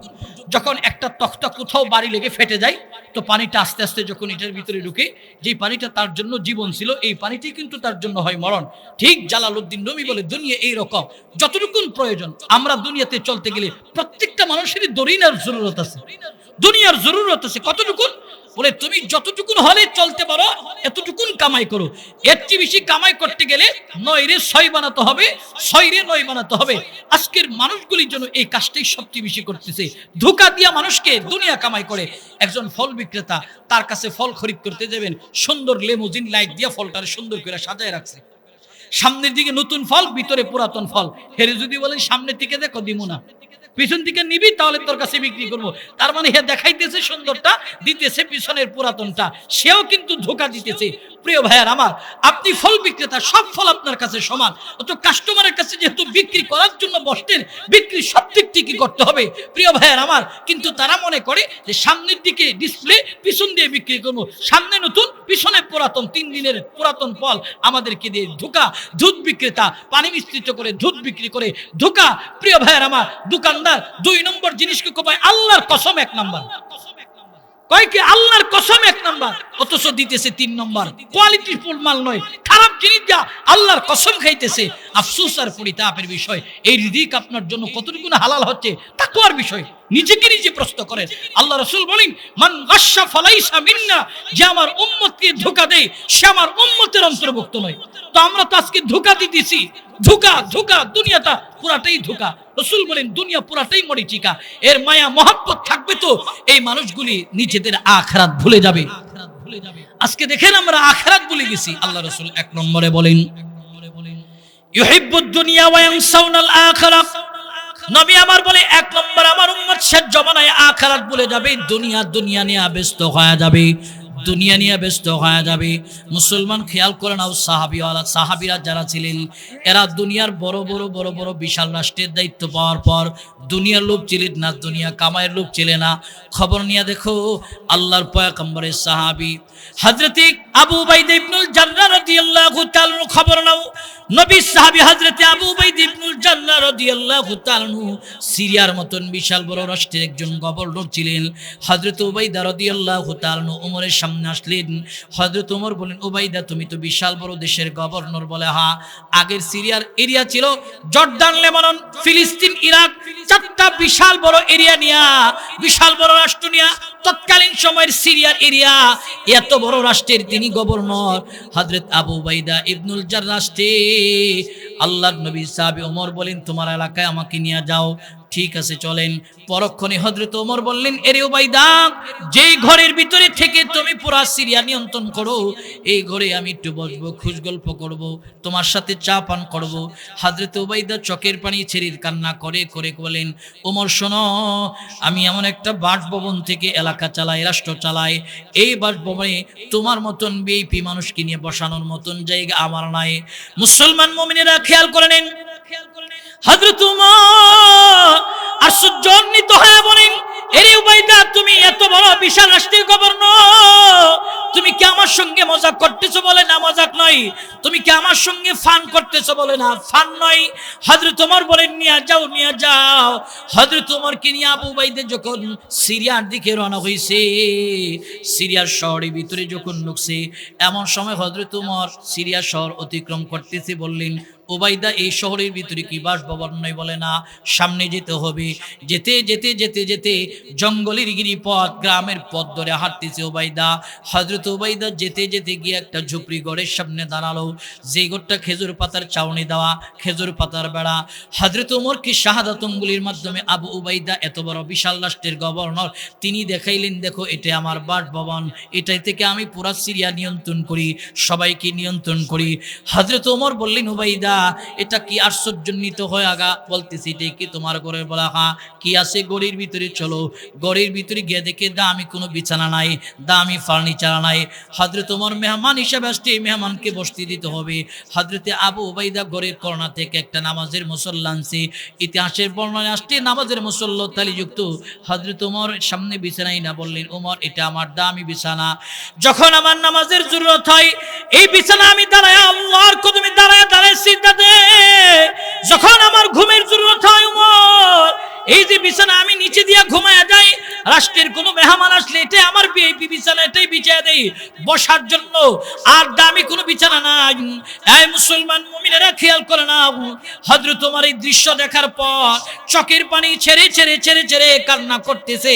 যখন একটা তক্তা কোথাও বাড়ি লেগে ফেটে যায়, তো পানিটা আস্তে আস্তে যখন এটার ভিতরে ঢুকে, যে পানিটা তার জন্য জীবন ছিল, এই পানিটি কিন্তু তার জন্য হয় মরণ। ঠিক জালালউদ্দিন রুমি বলে দুনিয়া এই রকম, যতটুকুন প্রয়োজন আমরা দুনিয়াতে চলতে গেলে প্রত্যেকটা মানুষেরই দরিনার জরুরত আছে, দুনিয়ার জরুরত আছে। কতটুকুন? বলে তুমি যতটুকুন হলে চলতে পারো এতটুকুন কামাই করো, এর চেয়ে বেশি কামাই করতে গেলে 9 রে 6 বানাতে হবে, 6 রে 9 বানাতে হবে। আজকের মানুষগুলির জন্য এই কাজটাই সবচেয়ে বেশি করতেছে, ধোঁকা দিয়া মানুষকে দুনিয়া কামাই করে। একজন ফল বিক্রেতা, তার কাছে ফল খরিদ করতে যাবেন, সুন্দর লেমুজিন লাইট দিয়া ফলটারে সুন্দর করে সাজায় রাখছে, সামনের দিকে নতুন ফল, ভিতরে পুরাতন ফল। হেরে যদি বলেন সামনের দিকে দেখো, দিমু না, পিছন দিকে নিবি তাহলে তোর কাছে বিক্রি করবো, তার মানে হে দেখাইতেছে সুন্দরটা, দিতেছে পিছনের পুরাতনটা, সেও কিন্তু ধোঁকা দিতেছে। প্রিয় ভাইয়ার আমার, আপনি ফল বিক্রেতা, সব ফল আপনার কাছে সমান, অত কাস্টমারের কাছে যেহেতু বিক্রি করার জন্য বসতেন, বিক্রি সব দিক থেকে করতে হবে। প্রিয় ভাইয়ার আমার, কিন্তু তারা মনে করে যে সামনের দিকে ডিসপ্লে, পিছন দিয়ে বিক্রি করবো, সামনে নতুন পিছনে পুরাতন, 3 দিনের পুরাতন ফল আমাদেরকে দিয়ে ধোঁকা। দুধ বিক্রেতা পানি মিশ্রিত করে দুধ বিক্রি করে, ধোঁকা। প্রিয় ভাইয়ার আমার, দোকানদার 2 নম্বর জিনিসকে কয় আল্লাহর কসম 1 নম্বর, কয় কি আল্লাহর কসম 1 নম্বর, অথচ দিতেছে 3 নম্বর। কোয়ালিটি ফুল মাল নয়, খারাপ জিনিস যা আল্লাহর কসম খাইতেছে। আফসোস আর পরিতাপের বিষয়, এই রিজিক আপনার জন্য কতটুকু হালাল হচ্ছে তাকওয়ার বিষয়। নিজেকে নিজে প্রশ্ন করেন। আল্লাহ রাসূল বলেন, মান গাশশা ফালাইসা মিন্না, যে আমার উম্মতকে ধোঁকা দেয় সে আমার উম্মতের অন্তর্ভুক্ত নয়। তো আমরা তো আজকে ধোঁকা দিতেছি, ধোঁকা ধোঁকা, দুনিয়াটা পুরাটাই ধোঁকা। রাসূল বলেন দুনিয়া পুরাটাই মরিচিকা, এর মায়া মহব্বত থাকবে তো এই মানুষগুলি নিজেদের আখিরাত ভুলে যাবে। আজকে দেখেন আমরা আখিরাত ভুলে গেছি। আল্লাহ রাসূল 1 নম্বরে বলেন, ইউহিব্বুদ দুনিয়া ওয়া ইয়ানসাউনাল আখিরাহ। নবী আমার বলে 1 নম্বর আমার উম্মত শেষ জমানায় আখিরাত ভুলে যাবে, দুনিয়া দুনিয়া নিয়ে ব্যস্ত হয়ে যাবে, দুনিয়া নিয়ে ব্যস্ত হয়ে যাবে। মুসলমান খেয়াল করে নাও, সাহাবীরা যারা ছিলেন, এরা দুনিয়ার বড় বড় বড় বড় বিশাল রাষ্ট্রের দায়িত্ব পাওয়ার পর দুনিয়ার লোভ ছিলেন না, দুনিয়া কামায়ের লোভ ছিলেন না। খবর নিয়ে দেখো, আল্লাহর পয়গম্বরের সাহাবী হযরত আবু উবাইদা ইবনুল জাররাহ রাদিয়াল্লাহু তাআলা, খবর নাও, নবী সাহাবী হযরত আবু উবাইদা ইবনুল জাররাহ রাদিয়াল্লাহু তাআলা সিরিয়ার মতন বিশাল বড় রাষ্ট্রের একজন গভর্নর ছিলেন। হযরত উবাইদা রাদিয়াল্লাহু তাআলা ওমরের সামনে আসলেন। হযরত ওমর বলেন, উবাইদা তুমি তো বিশাল বড় দেশের গভর্নর। বলে হ্যাঁ। আগের সিরিয়ার এরিয়া ছিল জর্দান, লেবানন, ফিলিস্তিন, ইরাক, 4টা বিশাল বড় এরিয়া নিয়া, বিশাল বড় রাষ্ট্র নিয়া তৎকালীন সময়ের সিরিয়ার এরিয়া, এত বড় রাষ্ট্রের তিনি গভর্নর। হযরত আবু উবাইদা ইবনুল জাররাহ রাষ্ট্রে আল্লাহর নবী সাহাবী ওমর বলেন, তোমার এলাকায় আমাকে নিয়ে যাও। ঠিক আছে চলেন। পরক্ষণে হযরত ওমর বললেন, এরে উবাইদা, যেই ঘরের ভিতরে থেকে তুমি পুরা সিরিয়া নিয়ন্ত্রণ করো, এই ঘরে আমি একটু বসবো, খুশ গল্প করব, তোমার সাথে চা পান করব। হযরত উবাইদা চোখের পানি ছেড়ে কান্না করে করে বলেন, ওমর শোনো, আমি এমন একটা বাসভবন থেকে এলাকা চালাই, রাষ্ট্র চালাই, এই বাসভবনে তোমার মতন ভিআইপি মানুষকে নিয়ে বসানোর মতন জায়গা আমার নাই। মুসলমান মুমিনেরা খেয়াল করে নেন, হযরত ওমর আশ্চর্যান্বিত হয়ে বলেন, এরে উবাইদা, তুমি এত বড় বিশাল রাষ্ট্রের গভর্নর, তুমি কি আমার সঙ্গে মজাক করতেছো? বলে না, মজাক নয়। তুমি কি আমার সঙ্গে ফান করতেছো? বলে না, ফান নয়। হযরত ওমর বলেন, নিয়ে যাও, নিয়ে যাও। হযরত ওমরকে নিয়ে আবু উবাইদা যখন সিরিয়ার দিকে রওনা হইছে, সিরিয়ার শহরের ভিতরে যখন ঢুকছে, এমন সময় হযরত ওমর সিরিয়া শহর অতিক্রম করতেছে। বললেন, উবাইদা, এই শহরের ভিতরে কি বাসভবন নয়? বলে না, সামনে যেতে হবে। যেতে যেতে যেতে যেতে জঙ্গলের গিরিপথ, গ্রামের পথ ধরে হাঁটতেছে উবাইদা। হযরত উবাইদা যেতে যেতে গিয়ে একটা ঝুপড়ি ঘরের সামনে দাঁড়ালো, যে ঘরটা খেজুর পাতার চাউনি দেওয়া, খেজুর পাতার বেড়া। হযরত ওমর কি শাহাদাত অঙ্গুলির মাধ্যমে আবু উবাইদা এত বড় বিশাল রাষ্ট্রের গভর্নর, তিনি দেখাইলেন, দেখো এটা আমার বাসভবন, এটাই থেকে আমি পুরা সিরিয়া নিয়ন্ত্রণ করি, সবাইকে নিয়ন্ত্রণ করি। হযরত ওমর বললেন, উবাইদা, এটা কি আশ্চর্যান্বিত হয়ে আগা বলতেছি, এটা কি তোমার ঘরের? বলা হ্যাঁ। কি আছে গড়ির ভিতরে? চলো। গড়ির ভিতরে গিয়ে দেখে দামি কোনো বিছানা নাই, দামি ফার্নিচার নাই। হযরত ওমর মেহমান হিসেবে আসছে, মেহমানকে বসতে দিতে হবে। হযরতে আবু উবাইদা ঘরের কর্নার থেকে একটা নামাজের মুসল্লা আনছে। ইতিহাসের বর্ণনায় আসছে নামাজের মুসল্লা তালিযুক্ত। হযরত ওমর সামনে বিছানাই না, বললেন, ওমর, এটা আমার দামি বিছানা, যখন আমার নামাজের জরুরত হয় এই বিছানা আমি দাঁড়ায় আল্লাহর কদমে দাঁড়ায় দাঁড়ায় সিজদা দেই। যখন আমার ঘুমের জরুরত হয় ওমর, এই যে বিছানা আমি নিচে দিয়া ঘুমায়া যাই, রাষ্ট্রের কোনো মেহমান আসলে এটাই আমার ভিআইপি বিছানা, এটাই বিছিয়ে দেই বসার জন্য, আর দামি কোনো বিছানা নাই। এই মুসলমান মুমিনেরা খেয়াল করে না, হযরত ওমর এই দৃশ্য দেখার পর চোখের পানি ছেড়ে ছেড়ে ছেড়ে ছেড়ে কান্না করতেছে।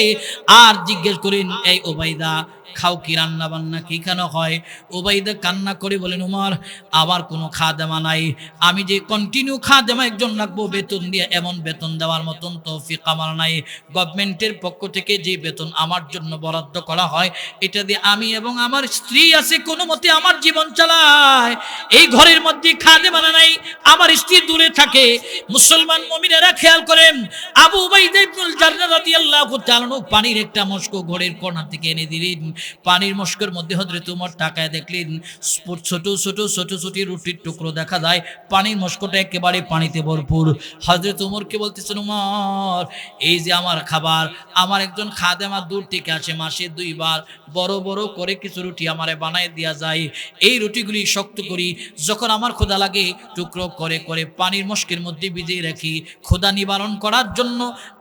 আর জিজ্ঞেস করেন, এই ওবাইদা, খাও কি, রান্না বান্না কি কেন হয়? ওবাইদা কান্না করে বলেন, উমর আমার কোনো খাদেমা নাই, আমি যে কন্টিনিউ খাদেমা একজন রাখবো বেতন দিয়ে, এমন বেতন দেওয়ার মতন তৌফিক আমার নাই। গভর্নমেন্টের পক্ষ থেকে যে বেতন আমার জন্য বরাদ্দ করা হয়, এটা দিয়ে আমি এবং আমার স্ত্রী আছে কোনো মতে আমার জীবন চালায়। এই ঘরের মধ্যে খাদেমা নাই, আমার স্ত্রী দূরে থাকে। মুসলমান মুমিনেরা খেয়াল করেন, আবু উবাইদা ইবনুল জাররাহ রাদিয়াল্লাহু তাআলা পানির একটা মস্ক ঘরের কোণা থেকে এনে দিলেন। পানির মস্কের মধ্যে হযরত ওমর তাকায় দেখলেন ছোট ছোট ছোট ছোট রুটির টুকরো দেখা যায়, পানির মস্কটা একেবারে পানিতে ভরপুর। হযরত ওমরকে বলতেছেন, ওমর এই যে আমার খাবার, আমার একজন খাদেমা দূর থেকে আসে, মাসে 2 বার বড় বড় করে কিছু রুটি আমারে বানায় দেয়া যায়, এই রুটিগুলি শক্ত করি, যখন আমার ক্ষুধা লাগে টুকরো করে করে পানির মস্কের মধ্যে ভিজিয়ে রাখি, ক্ষুধা নিবারণ করার জন্য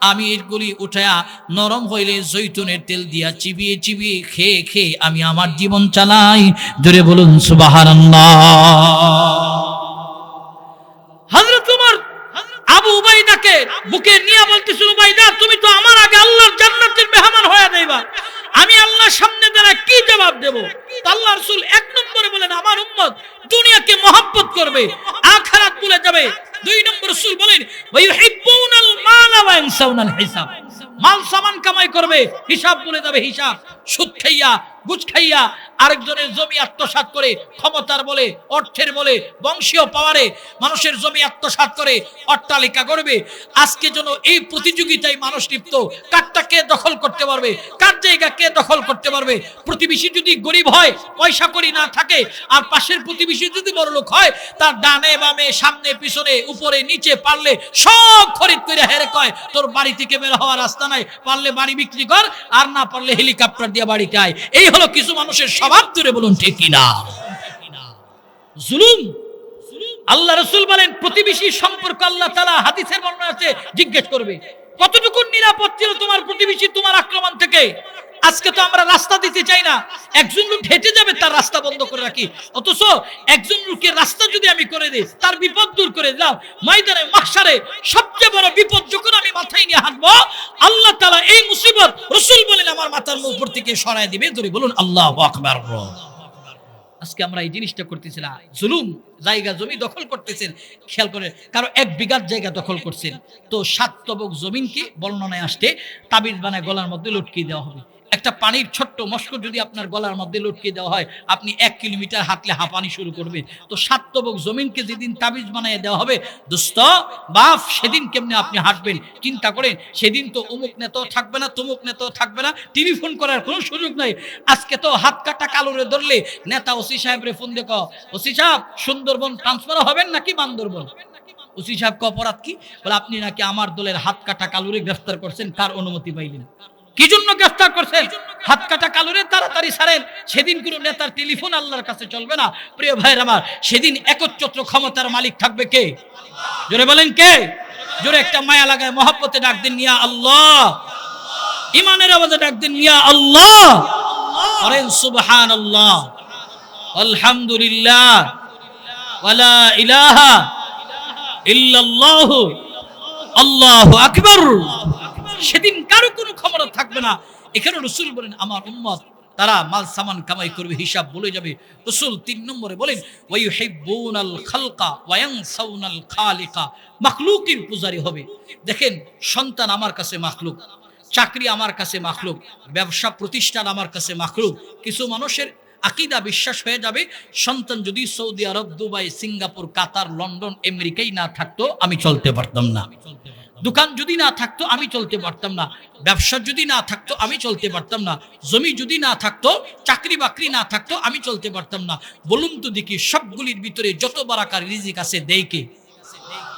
আমি এগুলি উঠায়া নরম হইলে জৈতুনের তেল দিয়া চিবিয়ে চিবিয়ে খেয়ে খেয়ে আমি আমার জীবন চালাই। জোরে বলুন সুবহানাল্লাহ। হযরত ওমর আবু উবাইদাকে বুকে নিয়ে বলতেছিল, উবাইদা তুমি তো আমার আগে আল্লাহর জান্নাতের মেহমান হয়ে যাইবা, আমি আল্লাহর সামনে দাঁড়া কি জবাব দেব? আল্লাহ রাসূল 1 নম্বরে বলেন, আমার উম্মত দুনিয়াকে মহব্বত করবে, আখিরাত ভুলে যাবে। 2 নম্বর রাসূল বলেন, ওয়া ইউহিব্বুনাল মালা ওয়া ইয়ানসাউনাল হিসাব, মাল সামান কামাই করবে, হিসাব ভুলে যাবে। হিসাব, সুদ খাইয়া ঘুষ খাইয়া আরেকজনের জমি আত্মসাৎ করে, ক্ষমতার বলে, অর্থের বলে, বংশীয় পাওয়ারে মানুষের জমি আত্মসাৎ করে অট্টালিকা করবে। আজকে যেন এই প্রতিযোগিতায় মানুষ লিপ্ত, কারটা কে দখল করতে পারবে, কার জায়গা কে দখল করতে পারবে। প্রতিবেশী যদি গরিব হয়, পয়সা করি না থাকে, আর পাশের প্রতিবেশী যদি বড়লোক হয়, তার ডানে বামে সামনে পিছনে উপরে নিচে পারলে সব খরিদ করে হেরে কয় তোর বাড়ি থেকে বের হওয়ার রাস্তা নাই, পারলে বাড়ি বিক্রি কর, আর না পারলে হেলিকপ্টার দিয়ে বাড়িতে আয়। এই হলো কিছু মানুষের স্বভাব। দূরে বলুন ঠিক কিনা? জুলুম। আল্লাহ রাসূল বলেন, প্রতিবেশী সম্পর্ক আল্লাহ তাআলা হাদিসের বর্ণনা আছে জিজ্ঞেস করবে, কতটুকু নিরাপদ ছিল তোমার প্রতিবেশী তোমার আক্রমণ থেকে। আজকে তো আমরা রাস্তা দিতে চাই না, একজন লোক হেঁটে যাবে তার রাস্তা বন্ধ করে রাখি, অথচ একজন লোকের রাস্তা যদি আমি করে দিই, তার বিপদ দূর করে দিলাম, ময়দানে মাহশারে সবচেয়ে বড় বিপদ যখন আমি মাথায় নিয়ে হাঁটবো, আল্লাহ তাআলা এই মুসিবত রাসূল বলেন আমার মাথার উপর থেকে সরায় দিবে। ধরে বলুন আল্লাহু আকবার। আজকে আমরা এই জিনিসটা করতেছি না, জুলুম। জায়গা জমি দখল করতেছেন, খেয়াল করে কারো 1 বিঘার জায়গা দখল করছেন, তো 7 তবক জমিনকে বর্ণনায় আসতে তাবিজ বানায় গলার মধ্যে লটকিয়ে দেওয়া হবে। একটা পানির ছোট্ট মস্ক যদি আপনার গলার মধ্যে লটকিয়ে দেওয়া হয়, আপনি 1 কিলোমিটার হাঁটলে হাঁপানি শুরু করবেন। তো 7 তবক জমিনকে যেদিন তাবিজ বানায় দেওয়া হবে, দোস্ত বাপ, সেদিন কেমনে আপনি হাঁটবেন চিন্তা করেন। সেদিন তো অমুক নেতাও থাকবে না, তমুক নেতাও থাকবে না, টেলিফোন করার কোনো সুযোগ নাই। আজকে তো হাত কাটা কালোরে ধরলে নেতা ওসি সাহেবরে ফোন দিয়ে কও, ওসি সাহেব সুন্দরবন ট্রান্সফার হবেন নাকি বান্দরবন? ওসি সাহেব অপরাধ কি? বলে আপনি নাকি আমার দলের হাত কাটা কালুরে গ্রেফতার করছেন, কার অনুমতি পাইলেন? কি জন্য গ্রেফতার করছেন? হাত কাটা কালুরে তাড়াতাড়ি ছাড়েন। সেদিন কোন নেতার টেলিফোন আল্লাহর কাছে চলবে না। প্রিয় ভাইয়ের আমার, সেদিন একচ্ছত্র ক্ষমতার মালিক থাকবে কে? জোরে বলেন কে? জোরে একটা মায়া লাগায় মহব্বতে ডাক দিন, ইয়া আল্লাহ। ইমানের আওয়াজে ডাক দিন, ইয়া আল্লাহ। করেন সুবহানাল্লাহ, আলহামদুলিল্লাহ, ওয়ালা ইলাহা ইল্লাল্লাহু, আল্লাহু আকবার। সেদিন কারো কোনো ক্ষমতা থাকবে না। এখানে রাসূল বলেন আমার উম্মত তারা মাল সামান কামাই করবে, হিসাব ভুলে যাবে। রাসূল 3 নম্বরে বলেন, ওয়া ইউহিব্বুনাল খালকা ওয়া ইয়ানসাউনাল খালিকা, মাখলুকের পূজারী হবে। দেখেন, সন্তান আমার কাছে মাখলুক, চাকরি আমার কাছে মাখলুক, ব্যবসা প্রতিষ্ঠান আমার কাছে মাখলুক। কিছু মানুষের আকীদা বিশ্বাস হয়ে যাবে, সন্তান যদি সৌদি আরব, দুবাই, সিঙ্গাপুর, কাতার, লন্ডন, আমেরিকায় না থাকতো আমি চলতে পারতাম না। দোকান যদি না থাকতো আমি চলতে পারতাম না, ব্যবসা যদি না থাকতো আমি চলতে পারতাম না, জমি যদি না থাকতো, চাকরি বাকরি না থাকতো আমি চলতে পারতাম না। বলুন তো দেখি, সবগুলির ভিতরে যত বারাকার রিজিক আছে দেয় কে?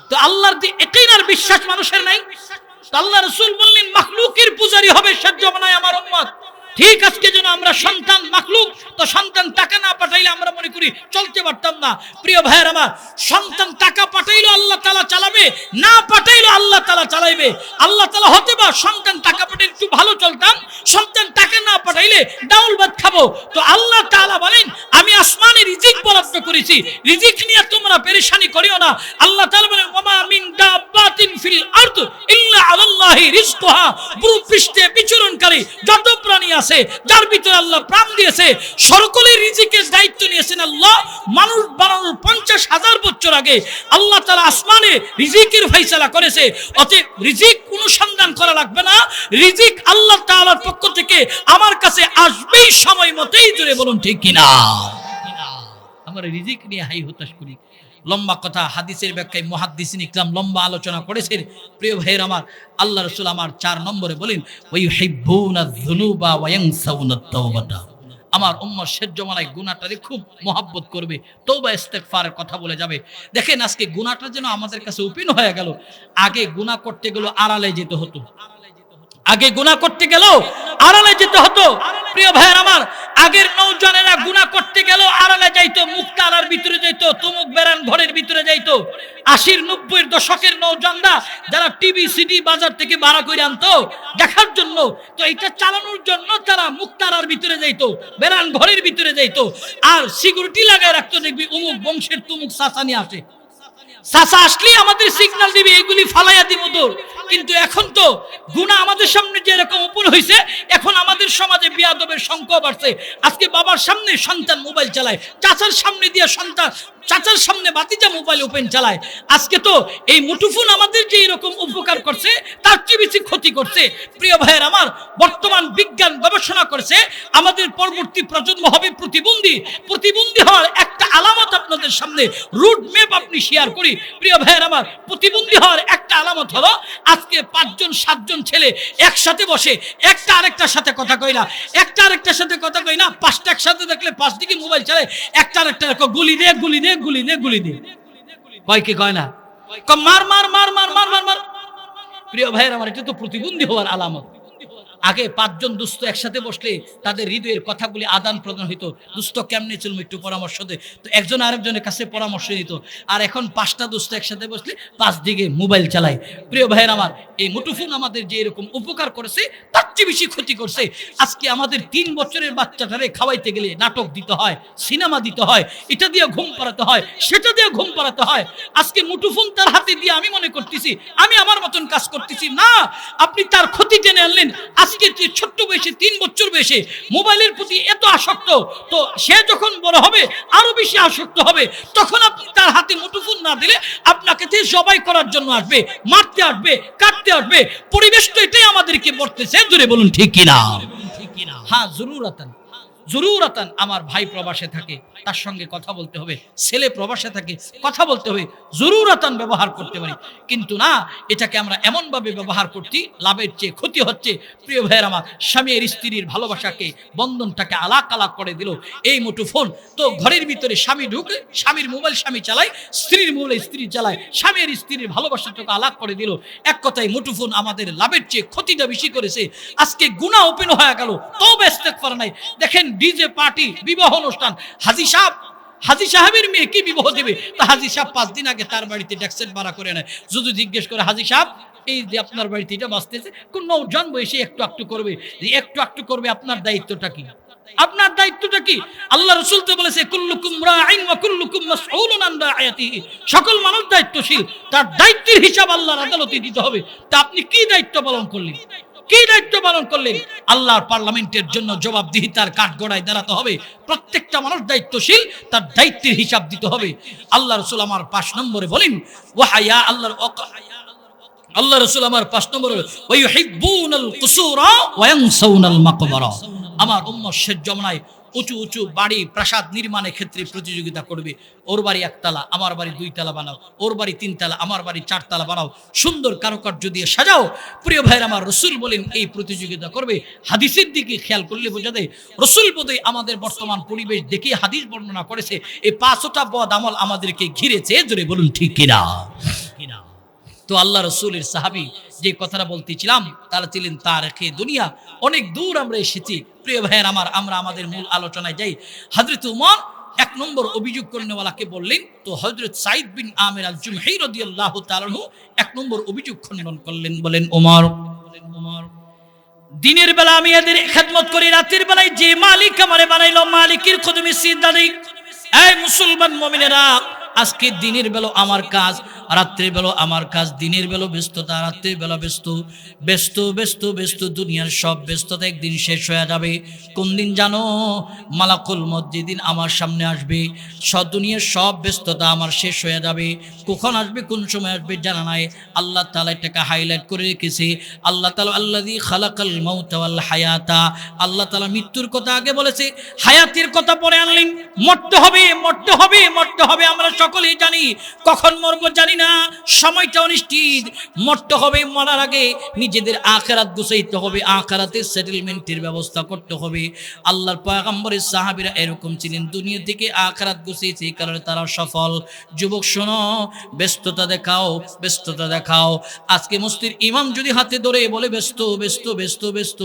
তো আল্লাহর ইয়াকিনার বিশ্বাস মানুষের নাই। আল্লাহ রাসূল বললেন মাখলুকের পূজারী হবে শেষ জামানায় আমার উম্মত। ঠিক আজকে যেন আমরা সন্তান মাখলুক, তো সন্তান টাকা না পাঠাইলে আমরা মনে করি চলতে পারতাম না। প্রিয় ভাইয়ের আমার, সন্তান টাকা পাঠাইলো আল্লাহ তাআলা চালাবে, না পাঠাইলো আল্লাহ তাআলা চালাইবে। আল্লাহ তাআলা হতে বা সন্তান টাকা পাঠাইলে একটু ভালো চলতাম, সন্তান টাকা না পাঠাইলে ডাউল ভাত খাবো। তো আল্লাহ তাআলা বলেন আমি আসমানে রিজিক বরাদ্দ করেছি, রিজিক নিয়ে তোমরা পেরেশানি করিও না। আল্লাহ তাআলা বলেন ওমা মিন দাব্বাতিন ফিল আরদ ইল্লা আলাল্লাহি রিজকুহা, ভূপৃষ্ঠে বিচরণকারী যত প্রাণী আছে যার ভিতরে আল্লাহ প্রাণ দিয়েছে সকলের রিজিকের দায়িত্ব নিয়েছেন আল্লাহ। মানুষ বানানোর 50,000 বছর আগে আল্লাহ তাআলা আসমানে রিজিকের ফয়সালা করেছে। অতএব রিজিক অনুসন্ধান করা লাগবে না, রিজিক আল্লাহ তাআলার পক্ষ থেকে আমার কাছে আসবেই সময় মতেই। জোরে বলুন ঠিক কিনা? আমরা রিজিক নিয়ে হাই হতাশ করি। লম্বা কথা, হাদিসের ব্যাখ্যায় মুহাদ্দিসিন ইকরাম লম্বা আলোচনা করেছেন। প্রিয় ভাইয়ের আমার, আল্লাহ রাসূল আমার 4 নম্বরে বলেন ওয়াইহিব্বুনা যুনুবা ওয়া ইয়ানসাউনাত তাওবাতা। আমার উম্মত শেষ জমানায় গুনাহটারে খুব মহব্বত করবে, তওবা ইস্তেগফারের কথা বলে যাবে। দেখেন আজকে গুনাহটা যেন আমাদের কাছে ওপেন হয়ে গেল। আগে গুনাহ করতে গেল আড়ালে যেতে হতো, আগে গুনাহ করতে গেল আড়ালে যেতে হতো। প্রিয় ভাইয়ের আমার, আগের নওজওয়ানেরা গুনাহ করতে গেল আড়ালে যাইতো, মুক্তারার ভিতরে যাইতো, তুমুক বেরান ঘরের ভিতরে যাইতো। 80-90 দশকের নওজওয়ানরা যারা টিভি সিডি বাজার থেকে ভাড়া করে আনতো দেখার জন্য, তো এটা চালানোর জন্য তারা মুক্তারার ভিতরে যাইতো, বেরান ঘরের ভিতরে যাইতো, আর সিকিউরিটি লাগায় রাখতো। দেখবি অমুক বংশের তুমুক চাচা নিয়ে আসে, চাচা আসলেই আমাদের সিগন্যাল দিবে, এগুলি ফালাইয়া দিব দৌড়। কিন্তু এখন তো গুনাহ আমাদের সামনে যেরকম উপর হয়েছে, এখন আমাদের সমাজে বিয়াদবের সংখ্যা বাড়ছে। আজকে বাবার সামনে সন্তান মোবাইল চালায়, চাচার সামনে দিয়ে সন্তান, চাচার সামনে বাতিজা মোবাইল ওপেন চালায়। আজকে তো এই মুঠোফোন আমাদের যে এরকম উপকার করছে তার চেয়ে বেশি ক্ষতি করছে। প্রিয় ভাইয়ের আমার, বর্তমান বিজ্ঞান গবেষণা করছে আমাদের পরবর্তী প্রজন্ম হবে প্রতিবন্ধী। প্রতিবন্ধী হওয়ার একটা আলামত আপনাদের সামনে রুট ম্যাপ আপনি শেয়ার করি। প্রিয় ভাইয়ের আমার, প্রতিবন্ধী হওয়ার একটা আলামত হলো আজকে 5-7জন ছেলে একসাথে বসে, একটা আরেকটার সাথে কথা কই না, একটা আরেকটার সাথে কথা কই না, 5টা একসাথে দেখলে 5 দিকে মোবাইল চালায়, একটা আরেকটা গুলি দে গুলি দে গুলি দে গুলি দে, কয় কি কয় না, মার মার মার মার মার মার মার। প্রিয় ভাইয়ের আমার, এটা তো প্রতিবন্ধী হওয়ার আলামত। আগে 5জন দুস্থ একসাথে বসলে তাদের হৃদয়ের কথাগুলি আদান প্রদান হইতো, দুস্থ কেমনে চলবো একটু পরামর্শ দে, তো একজন আরেকজনের কাছে পরামর্শ দিত। আর এখন 5টা দুস্থ একসাথে বসলে 5 দিকে মোবাইল চালায়। প্রিয় ভাইয়ের আমার, এই মুঠোফোন আমাদের যে এরকম উপকার করেছে তার চেয়ে বেশি ক্ষতি করছে। আজকে আমাদের 3 বছরের বাচ্চাটারে খাওয়াইতে গেলে নাটক দিতে হয়, সিনেমা দিতে হয়, এটা দিয়ে ঘুম পাড়াতে হয়, সেটা দিয়ে ঘুম পাড়াতে হয়। আজকে মুঠোফোন তার হাতে দিয়ে আমি মনে করতেছি আমি আমার মতন কাজ করতেছি, না, আপনি তার ক্ষতি টেনে আনলেন। আজকে ছোট্ট বয়সে 3 বছর বয়সে মোবাইলের প্রতি এত আসক্ত, তো সে যখন বড় হবে আরো বেশি আসক্ত হবে। তখন আপনি তার হাতে মুঠোফোন না দিলে আপনাকে জবাই করার জন্য আসবে, মারতে আসবে, কাটতে আসবে। পরিবেশ তো এটাই আমাদেরকে বর্তেছে। জোরে বলুন ঠিক কিনা? হ্যাঁ, জরুরাতান আমার ভাই প্রবাসে থাকে, তার সঙ্গে কথা বলতে হবে, ছেলে প্রবাসে থাকে কথা বলতে হবে, জরুরাতান ব্যবহার করতে পারি। কিন্তু না, এটাকে আমরা এমন ভাবে ব্যবহার করছি লাভের চেয়ে ক্ষতি হচ্ছে। প্রিয় ভাইয়ের আমার, স্বামী আর স্ত্রীর ভালোবাসাকে, বন্ধনটাকে আলাক আলাক করে দিল এই মুঠোফোন। তো ঘরের ভিতরে স্বামী ঢুকে স্বামীর মোবাইল স্বামী চালায়, স্ত্রীর মোবাইল স্ত্রী চালায়, স্বামী আর স্ত্রীর ভালোবাসাটাকে আলাক করে দিল। এক কথায় মুঠোফোন আমাদের লাভের চেয়ে ক্ষতিটা বেশি করেছে। আজকে গুনাহ ওপেন হয়ে গেল, তওবা ইস্তেগফার নাই। দেখেন ডিজে পার্টি, বিবাহ অনুষ্ঠান, হাজী সাহেবের মেয়ে কি বিবাহ দেবে, তা হাজী সাহেব 5 দিন আগে তার বাড়িতে ডেক্সেট ভাড়া করে নেয়। যদি জিজ্ঞেস করে হাজী সাহেব এই যে আপনার বাড়িতে এটা বাঁচতেছে, কোন নওজোয়ান বয়সে একটু একটু করবে, একটু একটু করবে, আপনার দায়িত্বটা কি? আপনার দায়িত্বটা কি? আল্লাহ রাসূল তো বলেছে কুল্লুকুম রাঈন ওয়া কুল্লুকুম মাসউলুন আন রাইয়াতিহি, সকল মানুষ দায়িত্বশীল, তার দায়িত্বের হিসাব আল্লাহর আদালতে দিতে হবে। তা আপনি কি দায়িত্ব পালন করলেন? কি দায়িত্ব পালন করলেন? আল্লাহর পার্লামেন্টের জন্য জবাবদিহিতার কাঠগড়ায় দাঁড়াতে হবে। প্রত্যেকটা মানুষ দায়িত্বশীল, তার দায়িত্বের হিসাব দিতে হবে। আল্লাহ রাসূল আমার 5 নম্বরে বলেন ওয়াহায়া, আল্লাহ রাসূল আমার 5 নম্বরে ওয়ায়ুহিব্বুনাল কুসুরা ওয়া ইয়ানসাউনাল মাকবারা। আমার উম্মত শেষ জমানায় উঁচু উঁচু বাড়ি প্রাসাদ নির্মাণের ক্ষেত্রে প্রতিযোগিতা করবে। ওর বাড়ি 1 তালা, আমার বাড়ি 2 তালা বানাও, ওর বাড়ি 3 তালা, আমার বাড়ি 4 তালা বানাও, সুন্দর কারুকার্য দিয়ে সাজাও। প্রিয় ভাইয়ের আমার, রাসূল বলেন এই প্রতিযোগিতা করবে। হাদিসের দিকে খেয়াল করলে বোঝা যায় রাসূল বোধহয় আমাদের বর্তমান পরিবেশ দেখে হাদিস বর্ণনা করেছে এই 5টা বদ আমল আমাদেরকে ঘিরেছে। জোরে বলুন ঠিক কিনা? তো আল্লাহ রসুলের সাহাবী যে কথাটা বলতেছিলাম তারা ছিলেন তারিখে দুনিয়া। অনেক দূর আমরা এসেছি প্রিয় ভাইয়ের আমার, আমরা আমাদের মূল আলোচনায় যাই। হযরত উমর এক নম্বর অভিযোগ করনেওয়ালাকে বললেন, তো হযরত সাঈদ বিন আমির আল জুমহি রাদিয়াল্লাহু তাআলা আনহু এক নম্বর অভিযোগ খণ্ডন করলেন, বলেন ওমর দিনের বেলা আমি এদের খেদমত করি, রাতের বেলায় যে মালিক আমারে বানাইলো মালিকের কদমে সিজদা দেই। এই মুসলমান মুমিনেরা, আজকে দিনের বেলা আমার কাজ, রাত্রের বেলা আমার কাজ। দিনের বেলা ব্যস্ততা, রাত্রের বেলা ব্যস্ত ব্যস্ত ব্যস্ত ব্যস্ত। দুনিয়ার সব ব্যস্ততা একদিন শেষ হয়ে যাবে। কোন দিন জানো? মালাকুল মউত যেদিন আমার সামনে আসবে, সব দুনিয়ার সব ব্যস্ততা আমার শেষ হয়ে যাবে। কখন আসবে, কোন সময় আসবে জানা নাই। আল্লাহ তাআলা এটাকে হাইলাইট করে রেখেছে। আল্লাহ তাআলা আল্লাযী খালাকাল মাউতা ওয়াল হায়াতা, আল্লাহ তাআলা মৃত্যুর কথা আগে বলেছে, হায়াতের কথা পরে আনলেন। মরতে হবে, মরতে হবে, মরতে হবে। আমরা সকলেই জানি কখন মরবো জানি না, সময়টা অনিশ্চিত। মরতে হবে, মরার আগে নিজেদের আখিরাত গুছাইতে হবে, আখিরাতের সেটেলমেন্টের ব্যবস্থা করতে হবে। আল্লাহর পয়গম্বরের সাহাবীরা এরকম ছিলেন, দুনিয়া থেকে আখিরাত গুছিয়েছে, এই কারণে তারা সফল। যুবক শোনো, ব্যস্ততা দেখাও, ব্যস্ততা দেখাও। আজকে মসজিদের ইমাম যদি হাতে ধরে বলে ব্যস্ত ব্যস্ত ব্যস্ত ব্যস্ত,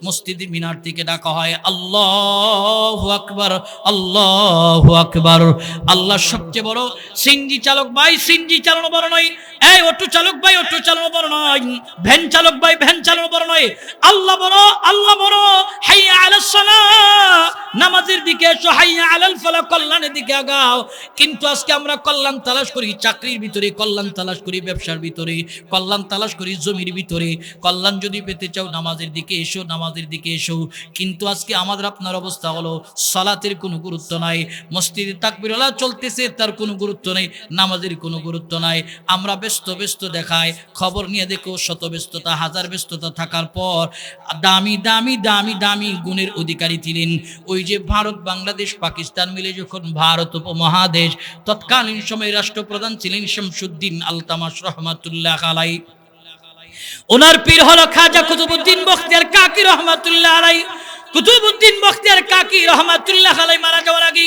মসজিদের মিনার থেকে ডাকা হয় আল্লাহু আকবার, আল্লাহু আকবার। আল্লাহ সবচেয়ে বড়। সিনজি চালক ভাই, সিনজি চালানো বড় নয়। এই অটো চালক ভাই, অটো চালানো বড় নয়। ভ্যান চালক ভাই, ভ্যান চালানো বড় নয়। আল্লাহ বড়, আল্লাহ বড়। হাইয়া আলাস সালাহ, নামাজের দিকে এসো। হাইয়া আলাল ফালাহ, কল্যাণের দিকে আগাও। কিন্তু আজকে আমরা কল্যাণ তালাশ করি চাকরির ভিতরে, কল্যাণ তালাশ করি ব্যবসার ভিতরে, কল্যাণ তালাশ করি জমির ভিতরে। কল্যাণ যদি পেতে চাও নামাজের দিকে এসো, নামাজের দিকে এসো। কিন্তু আজকে আমাদের আপনার অবস্থা হলো সালাতের কোনো গুরুত্ব নাই, মসজিদে তাকবীরুল্লাহ চলতেছে তার কোনো গুরুত্ব নেই, নামাজের কোনো গুরুত্ব নাই। আমরা ব্যস্ত ব্যস্ত দেখাই। খবর নিয়ে দেখো, শত ব্যস্ততা, হাজার ব্যস্ততা থাকার পর দামি দামি দামি দামি গুণের অধিকারী ছিলেন। ওই যে ভারত, বাংলাদেশ, পাকিস্তান মিলে যখন ভারত উপমহাদেশ, তৎকালীন সময়ে রাষ্ট্রপ্রধান ছিলেন শামসুদ্দিন আলতামাশ রহমাতুল্লাহ আলাইহি। ওনার পীর হলো খাজা কুতুবউদ্দিন বখতিয়ার কাকি রহমাতুল্লাহ আলাইহি। কুতুবউদ্দিন বখতিয়ার কাকি রহমাতুল্লাহ আলাইহি মারা যাওয়ার আগে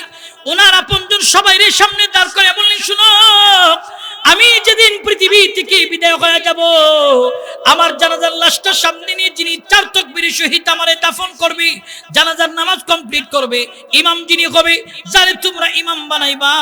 ওনার আপনজন সবাইরে সামনে দাঁড় করে বললেন, শুনো, আমি যেদিন পৃথিবী থেকে বিদায় হয়ে যাব, আমার জানাজার লাশটা সামনে নিয়ে যিনি 4 তাকবীরের সহিত আমারে দাফন করবে, জানাজার নামাজ কমপ্লিট করবে, ইমাম যিনি হবে, যারে তোমরা ইমাম বানাইবা,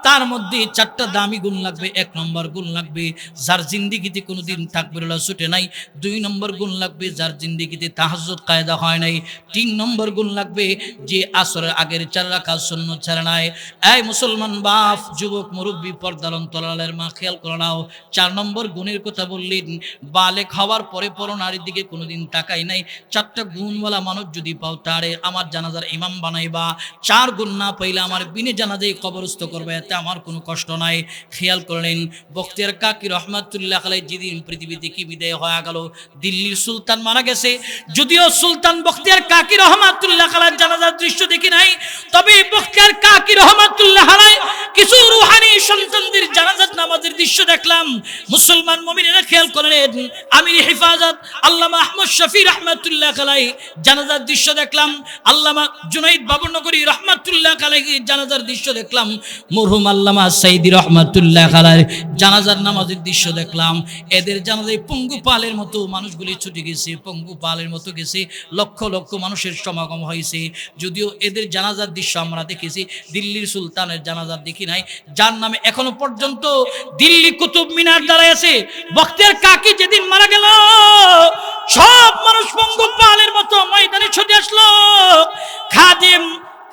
তার মধ্যে 4টা দামি গুণ লাগবে। 1 নম্বর গুণ লাগবে যার জিন্দেগিতে কোনোদিন তাকবীরুল্লাহ ছুটে নাই। 2 নম্বর গুণ লাগবে যার জিন্দেগিতে তাহাজ্জুদ কায়দা হয় নাই। 3 নম্বর গুণ লাগবে যে আসরের আগের 4 রাকাত সুন্নাত ছাড়া নাই। এই মুসলমান বাপ, যুবক, মুরব্বী, পর্দার অন্তরালের মা, খেয়াল করে নাও। 4 নম্বর গুণের কথা বললেন, বালেক হওয়ার পরে পর নারীর দিকে কোনোদিন তাকাই নাই। 4টা গুণওয়ালা মানুষ যদি পাও, তারে আমার জানাজার ইমাম বানাইবা। 4 গুণ না পাইলে আমার বিনে জানাজায় কবরস্থ করবে, এতে আমার কোনো কষ্ট নাই। খেয়াল করলেন, বখতিয়ার কাকি রহমাতুল্লাহ আলাইহি যেদিন পৃথিবী থেকে বিদায় হয়ে গেল, দিল্লির সুলতান মারা গেছে। যদিও সুলতান বখতিয়ার কাকি রহমাতুল্লাহ আলাইহির জানাজার দৃশ্য দেখি নাই, তবে বখতিয়ার কাকি রহমাতুল্লাহ আলাইহি কিছু রূহানি সন্তানদের জানাজার নামাজের দৃশ্য দেখলাম। মুসলমান মুমিনেরা খেয়াল করেন, আমির হেফাজত আল্লামা আহমদ শফি রহমাতুল্লাহ আলাইহি জানাজার দৃশ্য দেখলাম। আল্লামা জুনাইদ বাবরনগরী রহমাতুল্লাহ আলাইহি জানাজার দৃশ্য দেখলাম। মরহুম আল্লামা সাইদি রহমাতুল্লাহ আলাইহি জানাজার নামাজের দৃশ্য দেখলাম। এদের জানাজায় পঙ্গুপালের মতো মানুষগুলি ছুটে গেছে, পঙ্গুপালের মতো গেছে, লক্ষ লক্ষ মানুষের সমাগম হয়েছে। যদিও এদের জানাজার দৃশ্য আমরা দেখেছি, দিল্লির সুলতানের জানাজার দেখি নাই, যার নামে এখনো পর্যন্ত দিল্লি কুতুব মিনার দাঁড়ায় আছে। বখতিয়ার কাকি যেদিন মারা গেল, সব মানুষ পঙ্গুপালের মতো ময়দানে ছুটে আসলো। খাদেম,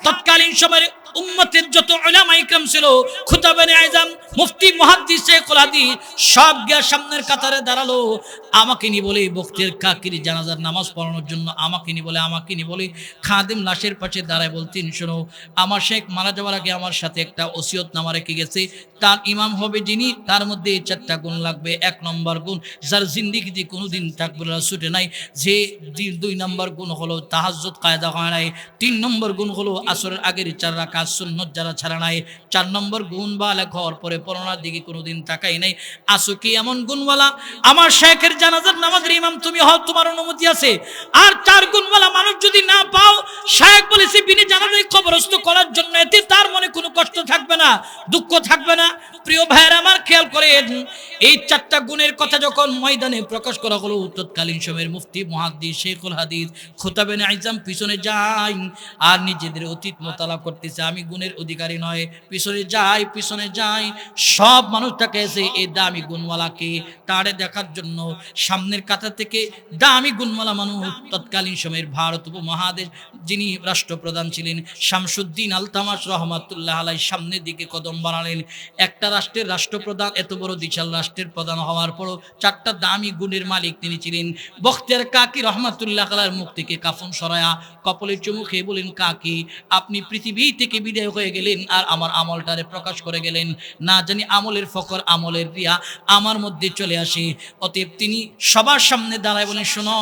তৎকালীন সময়ের উম্মতের যত উলামা ইকরাম ছিল, খুতাবে আযম, মুফতি, মুহাদ্দিস, শেখুল হাদিস, সব গিয়া সামনের কাতারে দাঁড়ালো। আমাকে নি বলে বখতিয়ার কাকির জানাজার নামাজ পড়ানোর জন্য আমাকে নি বলে খাদেম লাশের পাশে দাঁড়ায় বলতেন, শোনো, আমার শেখ মারা যাওয়ার আগে আমার সাথে একটা ওসিয়ত নামা রেখে গেছে, তার ইমাম হবে যিনি, তার মধ্যে 4টা গুণ লাগবে। 1 নম্বর গুণ যার জিন্দেগিতে কোনোদিন তাকবীরুল্লাহ ছুটে নাই, যে 2 নম্বর গুণ হলো তাহাজ্জুদ কায়দা হয় নাই। 3 নম্বর গুণ হলো আসরের আগের 4 রাকাত সুন্নাত যারা ছাড়া নাই। 4 নম্বর গুণ বালেক হওয়ার পরে পরনার দিকে কোনোদিন তাকাই নাই। আসো কি এমন গুণওয়ালা, আমার শেখের জানাজার নামাজের ইমাম তুমি হও, তোমার অনুমতি আছে। আর 4 গুণওয়ালা মানুষ যদি না পাও, শেখ বলেছে বিনে জানাজায় কবরস্থ করার জন্য, এতে তার মনে কোনো কষ্ট থাকবে না, দুঃখ থাকবে না। প্রিয় ভাইয়েরা আমার, খেয়াল করেন, এই চারটা গুণের কথা যখন ময়দানে প্রকাশ করা হলো, তৎকালীন সময়ের মুফতি মুহাদ্দিস শেখুল হাদিস খুতাবে আইজাম পিছনে যাই আর নিজেদের অতীত মোতালা করতেছে, আমি গুণের অধিকারী নয়, পিছনে যাই সব মানুষটাকে এসে এই দামি গুণওয়ালাকে তারে দেখার জন্য সামনের কাতার থেকে দামি গুণওয়ালা মানুষ তৎকালীন সময়ের ভারত উপমহাদেশ যিনি রাষ্ট্রপ্রধান ছিলেন শামসুদ্দিন আলতামাস রহমাতুল্লাহ আলাই সামনের দিকে কদম বাড়ালেন। একটা রাষ্ট্রের রাষ্ট্রপ্রধান, এত বড় বিশাল রাষ্ট্রের প্রধান হওয়ার পরও চারটা দামি গুণের মালিক তিনি ছিলেন। বখতিয়ার কাকি রহমাতুল্লাহ আলাইর মুখ থেকে কাফন সরায়া কপালের চুমু খেয়ে বলেন, কাকি আপনি পৃথিবী থেকে বিদায় হয়ে গেলেন আর আমার আমলটারে প্রকাশ করে গেলেন, না জানি আমলের ফকর আমলের রিয়া আমার মধ্যে চলে আসে। অতএব তিনি সবার সামনে দাঁড়ায় বলেন, শোনো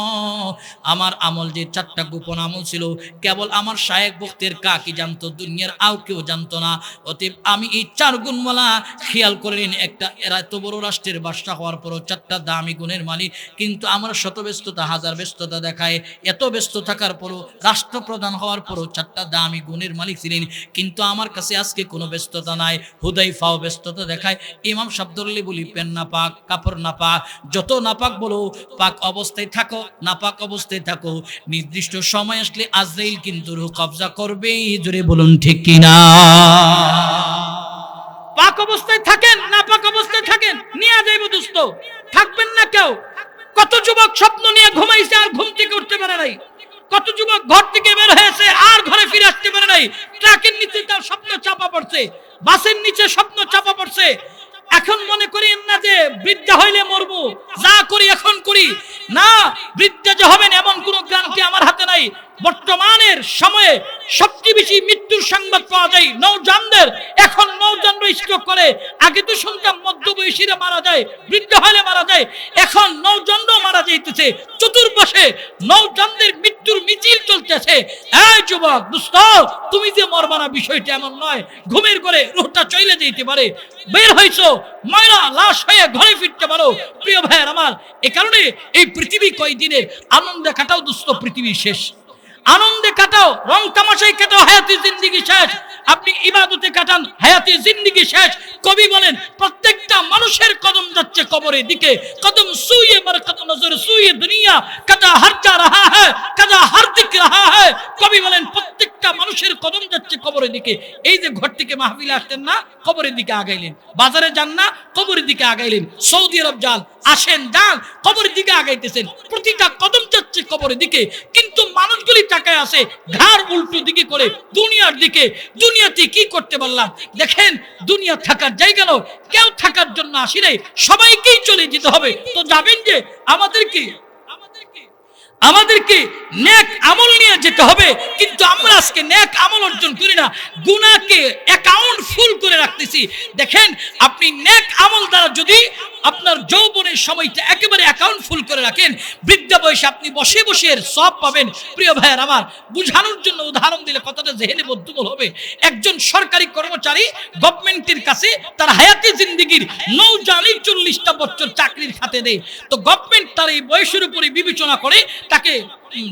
আমার আমল যে চারটা গোপন আমল ছিল কেবল আমার শায়েখ বখতিয়ার কাকি জানতো, দুনিয়ার আর কেউ জানতো না। অতএব আমি এই চার গুণওয়ালা খেয়াল করে নিন, একটা এরা এত বড় রাষ্ট্রের বাদশা হওয়ার পরও চারটা দামি গুণের মালিক, কিন্তু আমার শত ব্যস্ততা হাজার ব্যস্ততা দেখায়, এত ব্যস্ত থাকার পরও রাষ্ট্রপ্রধান হওয়ার পরও চারটা দামি গুণের মালিক ছিলেন, কিন্তু আমার কাছে আজকে কোনো ব্যস্ততা নাই, হুদাইফাও ব্যস্ততা দেখায়। ইমাম সাবদুল্লি বলি, পেন না পাক, কাপড় না পাক, যত নাপাক বলো পাক অবস্থায় থাকো, নাপাক অবস্থায় থাকো, নির্দিষ্ট সময় আসলে আজরাইল কিন্তু রূহ কবজা করবে। জোরে বলুন ঠিক কিনা? পাক অবস্থায় থাকেন, নাপাক অবস্থায় থাকেন, নিয়ে যাইব দোস্ত, থাকবেন না কেউ। কত যুবক স্বপ্ন নিয়ে ঘুমাইছে আর ঘুম থেকে উঠতে পারে নাই, কত যুবক ঘর থেকে বের হয়েছে আর ঘরে ফিরে আসতে পারে নাই, ট্রাকের নিচে তার স্বপ্ন চাপা পড়ছে, বাসের নিচে স্বপ্ন চাপা পড়ছে। এখন মনে করেন না যে বৃদ্ধা হইলে মরবো, যা করি এখন করি না, বৃদ্ধা যে হবেন এমন কোন গ্যারান্টি আমার হাতে নাই। বর্তমানের সময়ে সবচেয়ে বেশি মৃত্যুর সংবাদ পাওয়া যায় নওজওয়ানদের। এখন নওজওয়ানরা স্ট্রোক করে, আগে তো শুনতাম মধ্যবয়সীরা মারা যায়, বৃদ্ধ হলে মারা যায়, এখন নওজওয়ানরাও মারা যাইতেছে, চতুর্পাশে নওজওয়ানদের মৃত্যুর মিছিল চলতেছে। এই যুবক দোস্ত, তুমি যে মরবা না বিষয়টা এমন নয়, ঘুমের করে রুহটা চলে যেতে পারে, বের হইছো ময়রা লাশ হয়ে ঘরে ফিরতে পারো। প্রিয় ভাইয়ের আমার, এই কারণে এই পৃথিবী কয়দিনের আনন্দে কাটাও দোস্ত, পৃথিবী শেষ, আনন্দে কাটাও, রং তামাশায় কাটাও, হায়াতি জিন্দেগি শেষ। আপনি ইবাদতে কাটান, হায়াতি জিন্দেগি শেষ। কবি বলেন, প্রত্যেকটা মানুষের কদম যাচ্ছে কবরের দিকে, কদম সুইয়ে বরকত নজর সুইয়ে দুনিয়া, কাদা হার যা রাহা হ্যায়, কাদা হার দিক রাহা হ্যায়। কবি বলেন, প্রত্যেকটা মানুষের কদম যাচ্ছে কবরের দিকে। এই যে ঘর থেকে মাহফিলে আসতেন না, কবরের দিকে আগাইলেন, বাজারে যান না, কবরের দিকে আগাইলেন, সৌদি আরব যান, আসেন যান, কবরের দিকে আগাইতেছেন, প্রতিটা কদম যাচ্ছে কবরের দিকে। কিন্তু মানুষগুলি তাকায় আছে ঘাড় উল্টো দিকে করে দুনিয়ার দিকে। দুনিয়াতে কি করতে পারলাম? দেখেন, দুনিয়া থাকার জায়গা নয়, কেউ থাকার জন্য আসি নাই, সবাইকেই চলে যেতে হবে। তো যাবেন যে আমাদেরকে নেক আমল নিয়ে যেতে হবে, কিন্তু আমরা আজকে নেক আমল অর্জন করি না, গুনাহকে অ্যাকাউন্ট ফুল করে রাখতেছি। দেখেন, আপনি নেক আমল দ্বারা যদি আপনার যৌবনের সময়টা একেবারে অ্যাকাউন্ট ফুল করে রাখেন, বৃদ্ধা বয়সে আপনি বসে বসে এর সব পাবেন। প্রিয় ভাইয়ের আমার, বুঝানোর জন্য উদাহরণ দিলে কথাটা জেহেনে বদ্ধমূল হবে। একজন সরকারি কর্মচারী গভর্নমেন্টের কাছে তার হায়াতি জিন্দেগির 40টা বছর চাকরির খাতে দেয়, তো গভর্নমেন্ট তার এই বয়সের উপরে বিবেচনা করে তাকে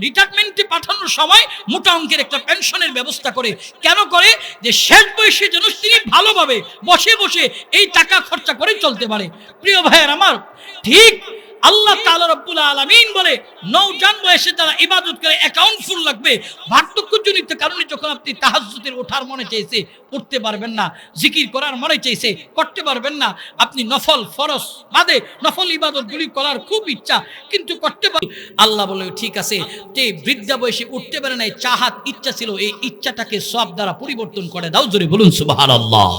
রিটায়ারমেন্টে পাঠানোর সময় মোটা অঙ্কের একটা পেনশনের ব্যবস্থা করে। কেন করে? যে শেষ বয়সে যেন তিনি ভালোভাবে বসে বসে এই টাকা খরচা করে চলতে পারে। প্রিয় ভাইয়ের আমার, ঠিক আল্লাহ তাআলা রব্বুল আলামিন বলে, নওজওয়ান বয়সে যারা ইবাদত করে অ্যাকাউন্ট ফুল লাগবে। বার্ধক্যজনিত কারণে যখন আপনি তাহাজ্জুদের ওঠার মনে চাইছে, উঠতে পারবেন না, জিকির করার মনে চাইছে, করতে পারবেন না, আপনি নফল ফরজ বাদে নফল ইবাদতগুলি করার খুব ইচ্ছা, কিন্তু করতে পারেন। আল্লাহ বলে, ঠিক আছে, যে বৃদ্ধা বয়সে উঠতে পারে নাই, চাহাত ইচ্ছা ছিল, এই ইচ্ছাটাকে সব দ্বারা পরিবর্তন করে দাও। জোরে বলুন সুবহানাল্লাহ।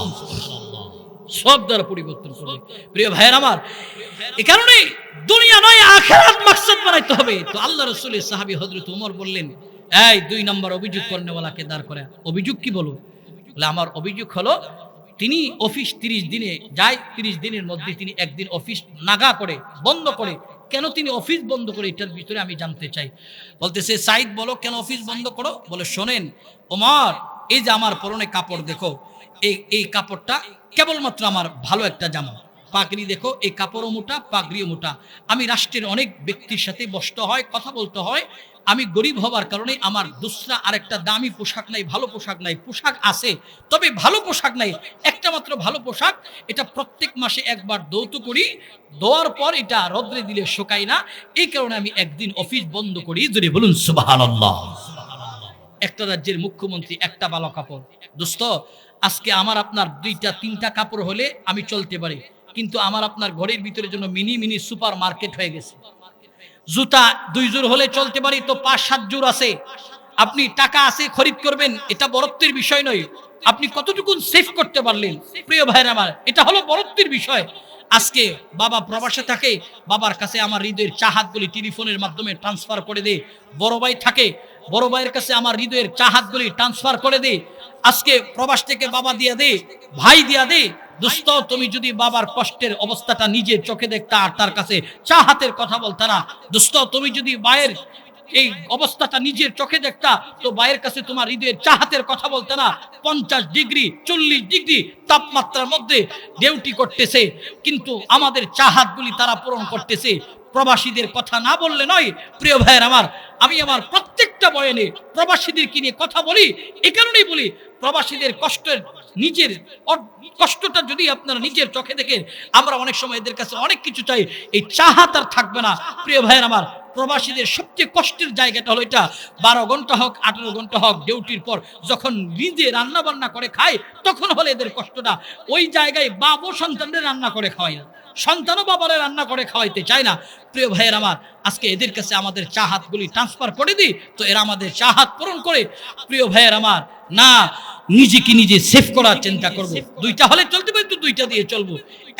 সব দ্বারা পরিবর্তন করবে। প্রিয় ভাইয়ের আমার, এই কারণে দুনিয়া নয় আখিরাত মাকসাদ বানাইতে হবে। তো আল্লাহ রাসূলের সাহাবী হযরত ওমর বললেন, এই 2 নম্বর অভিযোগ করনেওয়ালাকে দাঁড় করে। অভিযোগ কি বলো? বলে, আমার অভিযোগ হলো তিনি অফিস 30 দিনে যায়, 30 দিনের মধ্যে তিনি একদিন অফিস নাগা করে বন্ধ করে। কেন তিনি অফিস বন্ধ করে, এটার ভিতরে আমি জানতে চাই। বলতেছে, সাইদ বলো কেন অফিস বন্ধ করো? বলে, শোনেন ওমর, এই যে আমার পরনে কাপড় দেখো, এই কাপড়টা কেবলমাত্র আমার ভালো একটা জামা, পাগড়ি দেখো, এই কাপড়ও মোটা, পাগড়িও মোটা। আমি রাষ্ট্রের অনেক ব্যক্তির সাথে বসতে হয়, কথা বলতে হয়, আমি গরিব হবার কারণে আমার দুসরা আরেকটা দামি পোশাক নাই, ভালো পোশাক নাই। পোশাক আছে, তবে ভালো পোশাক নাই। একটা মাত্র ভালো পোশাক, এটা প্রত্যেক মাসে একবার ধৌত করি, ধোয়ার পর এটা রোদ্রে দিলে শুকায় না। এই কারণে আমি একদিন অফিস বন্ধ করি। যদি বলুন সুবহানাল্লাহ। একটা রাজ্যের মুখ্যমন্ত্রী একটা ভালো কাপড়। দোস্ত, আজকে আমার আপনার 2টা 3টা কাপড় হলে আমি চলতে পারি, কিন্তু আমার আপনার ঘরের ভিতরে জন্য মিনি মিনি সুপার মার্কেট হয়ে গেছে। জুতা 2 জোড় হলে চলতে পারি, তো 5-7 জোড় আছে। আপনি টাকা আছে খরিদ করবেন, এটা বড়ত্বের বিষয় নয়। আপনি কতটুকু সেভ করতে পারলেন, প্রিয় ভাইরা আমার, এটা হলো বড়ত্বের বিষয়। আজকে বাবা প্রবাসে থাকে, বাবার কাছে আমার হৃদয়ের চাহাতগুলি টেলিফোনের মাধ্যমে ট্রান্সফার করে দে। বড় ভাই থাকে, বড় ভাইয়ের কাছে আমার হৃদয়ের চাহাতগুলি ট্রান্সফার করে দে। আজকে প্রবাস থেকে বাবা দিয়া দে, ভাই দিয়া দে। দোস্ত, তুমি যদি বাবার কষ্টের অবস্থাটা নিজের চোখে দেখতা আর তার কাছে চাহাতের কথা বলতা না, দোস্ত তুমি যদি ভাইয়ের এই অবস্থাটা নিজের চোখে দেখতা, তো ভাইয়ের কাছে তোমার হৃদয়ের চাহাতের কথা বলতে না। 50 ডিগ্রি 40 ডিগ্রি তাপমাত্রার মধ্যে ডিউটি করতেছে, কিন্তু আমাদের চাহাতগুলি তারা পূরণ করতেছে। প্রবাসীদের কথা না বললে নয়। প্রিয় ভাইয়ের আমার, আমি আমার প্রত্যেকটা বয়ানে প্রবাসীদেরকে নিয়ে কথা বলি। এই কারণেই বলি, প্রবাসীদের কষ্টের নিজের কষ্টটা যদি আপনারা নিজের চোখে দেখেন, আমরা অনেক সময় এদের কাছে অনেক কিছু চাই, এই চাহাত আর থাকবে না। প্রিয় ভাইয়ের আমার, প্রবাসীদের সবচেয়ে কষ্টের জায়গাটা হলো এটা, 12 ঘন্টা হোক 18 ঘন্টা হোক ডিউটির পর যখন নিজে রান্না বান্না করে খায়, তখন হলে এদের কষ্টটা। ওই জায়গায় বাবু সন্তানদের রান্না করে খাওয়ায় না, সন্তানও বাবারে রান্না করে খাওয়াইতে চায় না। প্রিয় ভাইয়ের আমার, আজকে এদের কাছে আমাদের চাহাতগুলি ট্রান্সফার করে দিই, তো এরা আমাদের চাহাত পূরণ করে। প্রিয় ভাইয়ের আমার, না নিজেকে নিজে সেভ করার চিন্তা করব। 2টা হলে চলতে পারি তো 2টা দিয়ে চলবো,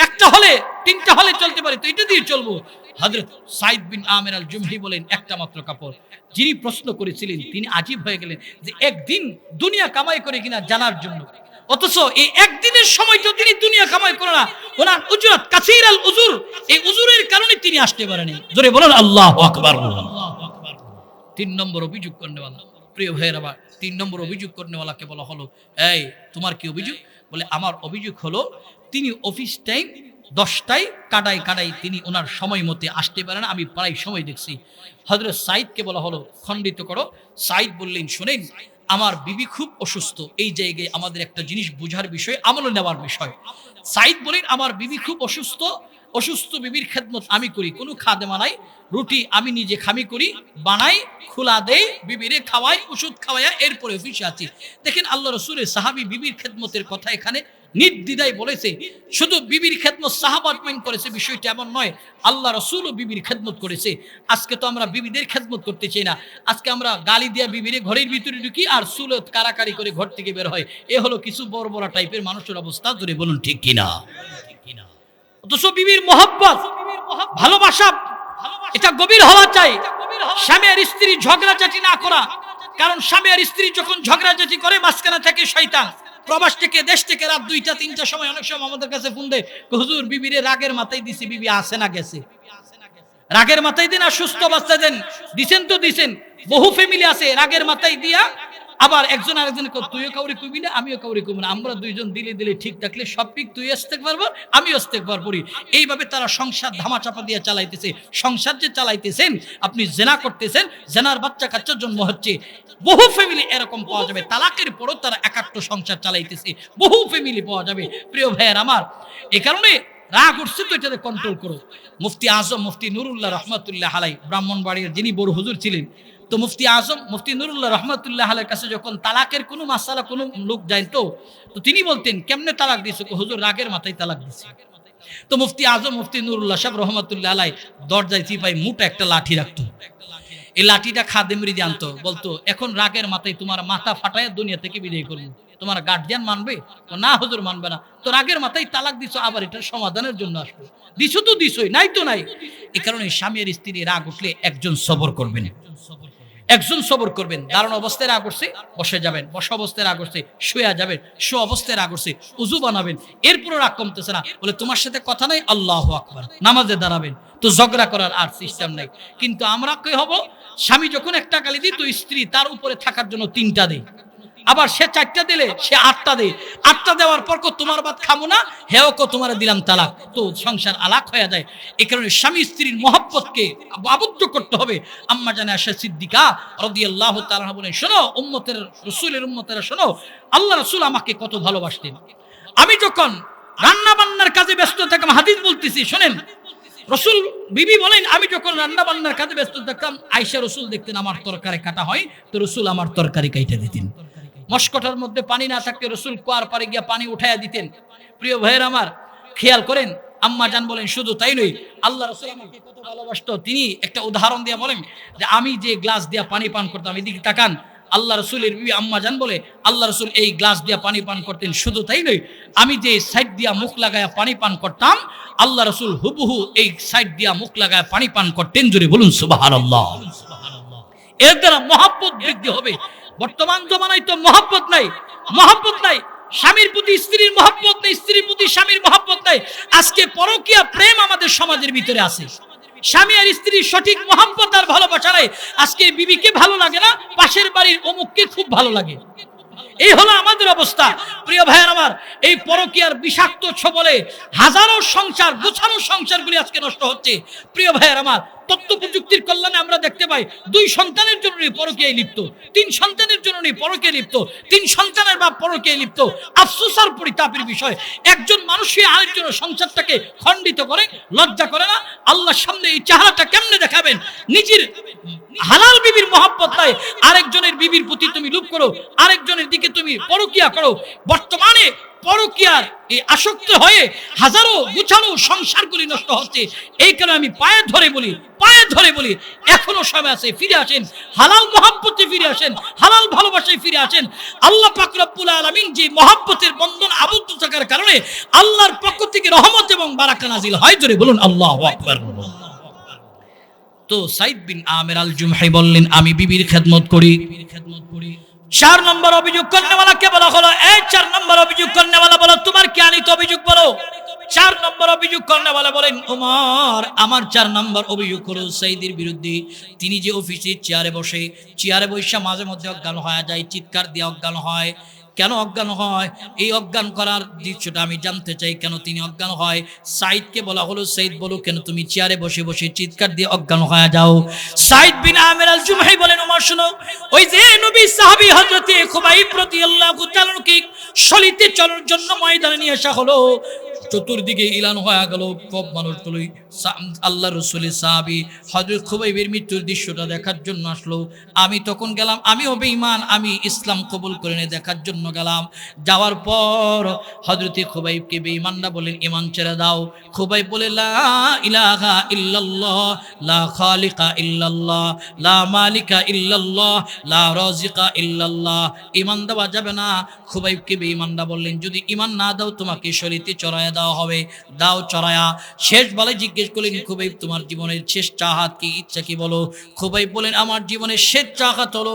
একটা হলে 3টা হলে চলতে পারি তো এটা দিয়ে চলবো। হযরত সাইদ বিন আমির আল জুমহি বলেন, একটা মাত্র কাপড়। যিনি প্রশ্ন করেছিলেন তিনি আজীব হয়ে গেলেন যে একদিন দুনিয়া কামাই করে কিনা জানার জন্য, অথচ এই একদিনের সময়টা তিনি দুনিয়া কামাই করে না। ওনার উজরত কাসীর আল উজুর, এই উজুরের কারণে তিনি আসতে পারেনি। জোরে বলেন আল্লাহু আকবার। 3 নম্বর অভিযোগ করনেওয়ালা। প্রিয় ভাইয়ের আবার, 3 নম্বর অভিযোগ করনেওয়ালাকে বলা হলো, এই তোমার কি অভিযোগ? বলে, আমার অভিযোগ হলো তিনি অফিস টাইম 10টায় কাটাই তিনি ওনার সময় মতে আসতে পারেন, আমি প্রায় সময় দেখছি। হযরত সাইদকে বলা হলো, খণ্ডিত করো। সাইদ বললেন, শোনেন, আমার বিবি খুব অসুস্থ। এই জায়গায় আমাদের একটা জিনিস বোঝার বিষয়, আমল নেওয়ার বিষয়। সাইদ বলেন, আমার বিবি খুব অসুস্থ, অসুস্থ বিবির খেদমত আমি করি, কোনো খাদেমা নাই। রুটি আমি নিজে খামি করি, বানাই, খোলা দেই, বিবিরে খাওয়াই, ওষুধ খাওয়াইয়া এরপরে অফিসে আছি। দেখেন, আল্লাহ রাসূলের সাহাবী বিবির খেদমতের কথা এখানে নির্দ্বিধায় বলেছে। শুধু বিবির খেদমত সাহাবা করেছে বিষয়টা এমন নয়, আল্লাহ রাসূলও বিবির খেদমত করেছে। আজকে তো আমরা বিবিদের খেদমত করতে চাই না। আজকে আমরা গালি দিয়া বিবিরে ঘরের ভিতরে ঢুকি আর সুলত কারাকারি করে ঘর থেকে বের হয়। এ হলো কিছু বড় বড় টাইপের মানুষের অবস্থা। জোরে বলুন ঠিক কিনা? অথচ বিবির মহব্বত, ভালোবাসা, এটা গভীর হওয়া চাই। স্বামী আর স্ত্রী ঝগড়াঝাটি না করা, কারণ স্বামী আর স্ত্রী যখন ঝগড়াঝাটি করে, মাঝখানে থাকে শয়তান। প্রবাস থেকে, দেশ থেকে রাত 2টা 3টার সময় অনেক সময় আমাদের কাছে ফোন দেয়, হুজুর বিবিরে রাগের মাথায় দিছি, বিবি আসে না গেছে। রাগের মাথায় দিন আর সুস্থ অবস্থায় দেন, দিছেন তো দিছেন। বহু ফ্যামিলি আছে রাগের মাথায় দিয়া, আবার একজন আরেকজনকে তুইও কাউরে কইবি না, আমিও কাউরে কইব না, আমরা দুইজন দিলে দিলে ঠিক থাকলে সব ঠিক, তুই ইস্তেগফার পর, আমিও ইস্তেগফার পড়ি। এইভাবে তারা সংসার ধামাচাপা দিয়ে চালাইতেছে। সংসার যে চালাইতেছেন, আপনি জেনা করতেছেন, জেনার বাচ্চা কাচ্চার জন্ম হচ্ছে। বহু ফ্যামিলি এরকম পাওয়া যাবে, তালাকের পরও তারা একাত্ম সংসার চালাইতেছে, বহু ফ্যামিলি পাওয়া যাবে। প্রিয় ভাইয়ের আমার, এই কারণে রাগ উঠছে তো এটাতে কন্ট্রোল করো। মুফতি আজম মুফতি নুরুল্লাহ রহমতুল্লাহ আলাই, ব্রাহ্মণবাড়ির যিনি বড় হুজুর ছিলেন, তো মুফতি আজম মুফতি নুরুল্লাহ রহমতুল্লাহ আলাইর কাছে যখন তালাকের কোনো মাসালা কোনো লোক যাইতো, তো তিনি বলতেন, কেমনে তালাক দিয়েছে? হুজুর রাগের মাথায় তালাক দিয়েছে। তো মুফতি আজম মুফতি নুরুল্লাহ সাহেব রহমতুল্লাহ আলাই দরজায় চিপাই মোটা একটা লাঠি রাখতো। এই লাঠিটা খাদেমরি দিয়ে আনতো, বলতো, এখন রাগের মাথায় তোমার মাথা ফাটায় দুনিয়া থেকে বিদায় করবো, তোমার গার্জিয়ান মানবে? না হুজুর, মানবে না। তো রাগের মাথায় তালাক দিছো, আবার এটার সমাধানের জন্য আসবে। দিছো তো দিছোই, নাই তো নাই। এই কারণে স্বামী আর স্ত্রী রাগ উঠলে একজন সবর করবেন, একজন সবর করবেন। দাঁড়ানো অবস্থায় রাগ করছে, বসে যাবেন। বসা অবস্থায় রাগ করছে, শুয়ে যাবেন। শো অবস্থায় রাগ করছে, উজু বানাবেন। এরপরও রাগ কমতেছে না, বলে তোমার সাথে কথা নাই, আল্লাহু আকবার, নামাজে দাঁড়াবেন। তো ঝগড়া করার আর সিস্টেম নাই। কিন্তু আমরা কি হব, স্বামী যখন একটা গালি দিই, তো স্ত্রী তার উপরে থাকার জন্য 3টা দেয়। আবার সে 4টা দিলে সে 8টা দেয়, 8টা দেওয়ার পর তোমার বাদ খামো না, হেও তোমার দিলাম তালাক, তো সংসার আলাক হয়ে যায়। এই কারণে স্বামী স্ত্রীর মহব্বতকে আবদ্ধ করতে হবে। আম্মা জানে আয়েশা সিদ্দিকা রাদিয়াল্লাহু তাআলা বলেন, শোনো উম্মতের রাসূলের উম্মতেরা শোনো, আল্লাহ রাসূল আমাকে কত ভালোবাসতেন। আমি যখন রান্না বান্নার কাজে ব্যস্ত থাকতাম, হাদিস বলতেছি শোনেন, রসুল বিবি বলেন আমি যখন রান্না বান্নার কাজে ব্যস্ত থাকতাম, আয়েশা রসুল দেখতেন আমার তরকারি কাটা হয়, তো রসুল আমার তরকারি কাইটা দিতেন। মশকটার মধ্যে পানি না থাকতে রসুল কুয়ার পারে গিয়া পানি উঠাইয়া দিতেন। প্রিয় ভাইয়ের আমার, খেয়াল করেন, আম্মা জান বলেন শুধু তাই নয়, আল্লাহ রসুল আমাকে কত ভালোবাসতো। তিনি একটা উদাহরণ দিয়ে বলেন যে আমি যে গ্লাস দিয়া পানি পান করতাম, এদিকে তাকান, আল্লাহ রসুলের বিবি আম্মা জান বলে আল্লাহ রসুল এই গ্লাস দিয়া পানি পান করতেন। শুধু তাই নয়, আমি যে সাইড দিয়া মুখ লাগায়া পানি পান করতাম, আল্লাহ রসুল হুবহু এই সাইড দিয়া মুখ লাগায় পানি পান করতেন। জোরে বলুন সুবহানাল্লাহ। এর দ্বারা মহব্বত বৃদ্ধি হবে। বর্তমান জমানায় তো মহব্বত নাই, মহব্বত নাই, স্বামীর প্রতি স্ত্রীর মহব্বত নেই, স্ত্রীর প্রতি স্বামীর মহব্বত নাই। আজকে পরকীয়া প্রেম আমাদের সমাজের ভিতরে আছে। স্বামী আর স্ত্রীর সঠিক মহব্বত আর ভালোবাসা নাই। আজকে বিবিকে ভালো লাগে না, পাশের বাড়ির অমুককে খুব ভালো লাগে। এই হলো আমাদের অবস্থা। প্রিয় ভাইয়ের আমার, এই পরকীয়ার বিষাক্ত ছবলে হাজারো সংসার, গোছানো সংসারগুলি আজকে নষ্ট হচ্ছে। প্রিয় ভাইয়ের আমার, তথ্য প্রযুক্তির কল্যাণে আমরা দেখতে পাই 2 সন্তানের জন্য পরকীয়ায় লিপ্ত, 3 সন্তানের জন্য পরকীয়ায় লিপ্ত, 3 সন্তানের বাপ পরকীয়ায় লিপ্ত। আফসোস আর পরিতাপের বিষয়, একজন মানুষই আরেকজনের সংসারটাকে খণ্ডিত করে, লজ্জা করে না? আল্লাহর সামনে এই চেহারাটা কেমনে দেখাবেন? নিজের হালাল বিবির মহব্বত নাই, আরেকজনের বিবির প্রতি তুমি লোভ করো, আরেকজনের দিকে তুমি পরকীয়া করো। বর্তমানে পরকীয়ার এই আসক্ত হয়ে হাজারো গুছানো সংসারগুলি নষ্ট হচ্ছে। এই কারণে আমি পায়ে ধরে বলি এখনো সময় আছে, ফিরে আসেন, হালাল মহব্বতে ফিরে আসেন, হালাল ভালোবাসায় ফিরে আসেন। আল্লাহ পাক রব্বুল আলামিন যে মহব্বতের বন্ধন আবদ্ধ থাকার কারণে আল্লাহর পক্ষ থেকে রহমত এবং বারাকা নাজিল হয়। জোরে বলুন আল্লাহু আকবার। তো সাইদ বিন আমির আল জুমহি বললেন আমি বিবির খেদমত করি। 4 নম্বর অভিযোগ করনেওয়ালাকে বলা হলো, এই 4 নম্বর অভিযোগ করনেওয়ালা বলো তোমার কি আনিত অভিযোগ বলো। 4 নম্বর অভিযোগ করনেওয়ালা বলেন ওমর আমার 4 নম্বর অভিযোগ হলো সাইদের বিরুদ্ধে। তিনি যে অফিসের চেয়ারে বসে মাঝে মধ্যে অজ্ঞান হয়ে যায়, চিৎকার দিয়ে অজ্ঞান হয়। কেন অজ্ঞান হয়? এই অজ্ঞান করার দৃশ্যটা আমি জানতে চাই, কেন তিনি অজ্ঞান হয়। সাইদকে বলা হলো, সাইদ বলো কেন তুমি চেয়ারে বসে বসে চিৎকার দিয়ে অজ্ঞান হয়ে যাও? সাইদ বিন আমির আল জুমহি বলেন ওমর শুনো, ওই যে নবী সাহাবী হযরতে খুবাইব রাদিয়াল্লাহু তাআলা কে শলিতে চলার জন্য ময়দানে নিয়ে আসা হলো। চতুর্দিকে ইলান হয়ে গেল, সব মানুষগুলোই আল্লাহ রসুলের সাহাবী হযরত খুবাইবের মৃত্যুর দৃশ্যটা দেখার জন্য আসলো। আমি তখন গেলাম, আমিও বেঈমান, আমি ইসলাম কবুল করে নিয়ে দেখার জন্য গেলাম। যাওয়ার পর হযরতে খুবাইবকে বেঈমানরা বলেন ঈমান ছেড়ে দাও। খুবাইব বলে লা ইলাহা ইল্লাল্লাহ, লা খালিকা ইল্লাল্লাহ, লা মালিকা ইল্লাল্লাহ, লা রাজিকা ইল্লাল্লাহ। ঈমান দেওয়া যাবে না। খুবাইবকে বেঈমানরা বললেন যদি ঈমান না দাও তোমাকে শরীয়তে চড়ায়া দেওয়া হবে, দাও চড়ায়া। শেষ বলে জিজ্ঞেস করলেন খুবাইব তোমার জীবনের শেষ চাহাত কি, ইচ্ছা কি বলো? খুবাইব বলেন আমার জীবনের শেষ চাহাত হলো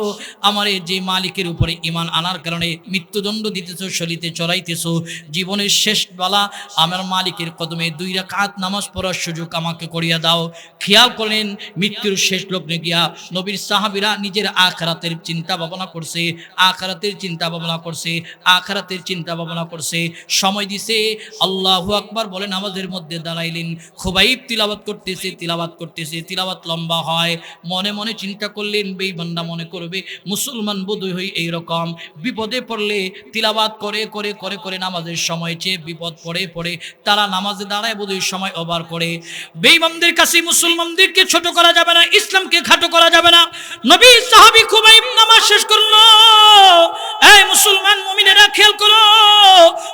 আমার যে মালিকের উপরে ঈমান আনার কারণে মৃত্যুদণ্ড দিতেছো, শরীয়তে চড়াইতেছো, জীবনের শেষ বেলা আমার মালিকের কদমে 2 রাকাত নামাজ পড়ার সুযোগ আমাকে করিয়া দাও। খেয়াল করেন মৃত্যুর শেষ লগ্নে গিয়া নবীর সাহাবীরা নিজের আখিরাতের চিন্তা ভাবনা করছে, আখিরাতের চিন্তা ভাবনা করছে, আখিরাতের চিন্তা ভাবনা করছে, সময় দিছে। আল্লাহু আকবার বলেন আমাদের মধ্যে দাঁড়াইলেন। খুবাইব তিলাওয়াত করতেছে, তিলাওয়াত লম্বা হয়। মনে মনে চিন্তা করলেন বেঈমানরা মনে করবে মুসলমান বোধই হই এইরকম, বিপদে পড়লে তিলাওয়াত করে করে করে করে নামাজের সময় চেয়ে বিপদ পড়ে তারা নামাজে দাঁড়ায় বোধই সময় ওভার করে। বেঈমানদের কাছে মুসলমানদেরকে ছোট করা যাবে না, ইসলামকে খাটো করা যাবে না। নবী সাহাবী খুবাইব নামাজ শেষ করলো। এই মুসলমান মুমিনেরা খেয়াল করো,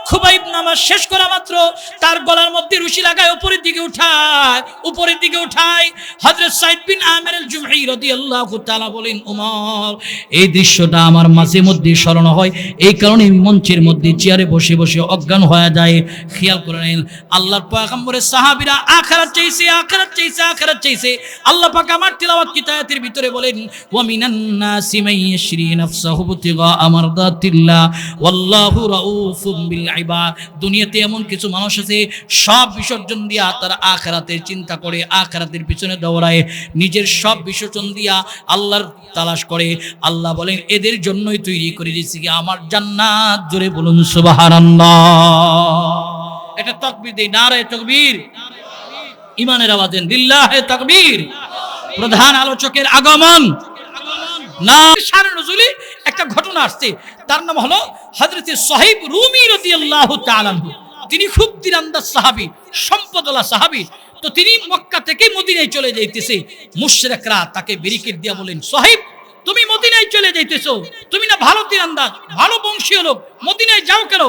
খুবাইব নামাজ শেষ করা মাত্র তার গলার মধ্যে রশি লাগায় উপরের দিকে উঠায়। হযরত সাইদ বিন আমির আল জুমহি রাদিয়াল্লাহু তাআলা বলেন ওমর এই দৃশ্যটা আমার মাঝে মধ্যে স্মরণ হয়, এই কারণে মঞ্চের মধ্যে চেয়ারে বসে বসে অজ্ঞান হয়ে যায়। খেয়াল করেন আল্লাহর পয়গম্বরের সাহাবীরা আখিরাত চাইছে। আল্লাহ পাক আমার তিলাওয়াত কিতায়াতের ভিতরে বলেন ওয়া মিনান নাসি মান ইয়াশরি নাফসাহু ইবতিগা মারদাতিল্লাহ ওয়াল্লাহু রাউফুম বিল ইবাদ। দুনিয়াতে এমন কিছু মানুষ আছে সব বিসর্জন দিয়া তারা আখিরাতের চিন্তা করে, আখিরাতের পিছনে দৌড়ায়, নিজের সব বিসর্জন দিয়া আল্লাহর তালাশ করে। আল্লাহ বলেন এদের জন্যই তৈরি করে দিয়েছি কি আমার জান্নাত। জোরে বলুন সুবহানাল্লাহ। এটা তাকবীর দেই, নারে তাকবীর, ইমানের আওয়াজ দেন, লিল্লাহে তাকবীর। প্রধান আলোচকের আগমন। না শানে নজুলি একটা ঘটনা আসছে, তার নাম হলো হযরত সুহাইব রুমি রাদিয়াল্লাহু তাআলা আনহু। তিনি খুব তীরন্দাজ সাহাবী, সম্পদওয়ালা সাহাবী। তো তিনি মক্কা থেকে মদিনায় চলে যাইতেছে। মুশরিকরা তাকে ব্যারিকেড দিয়া বলেন, সুহাইব তুমি মদিনায় চলে যাইতেছো, তুমি না ভালো তীরন্দাজ, ভালো বংশীয় লোক, মদিনায় যাও কেন?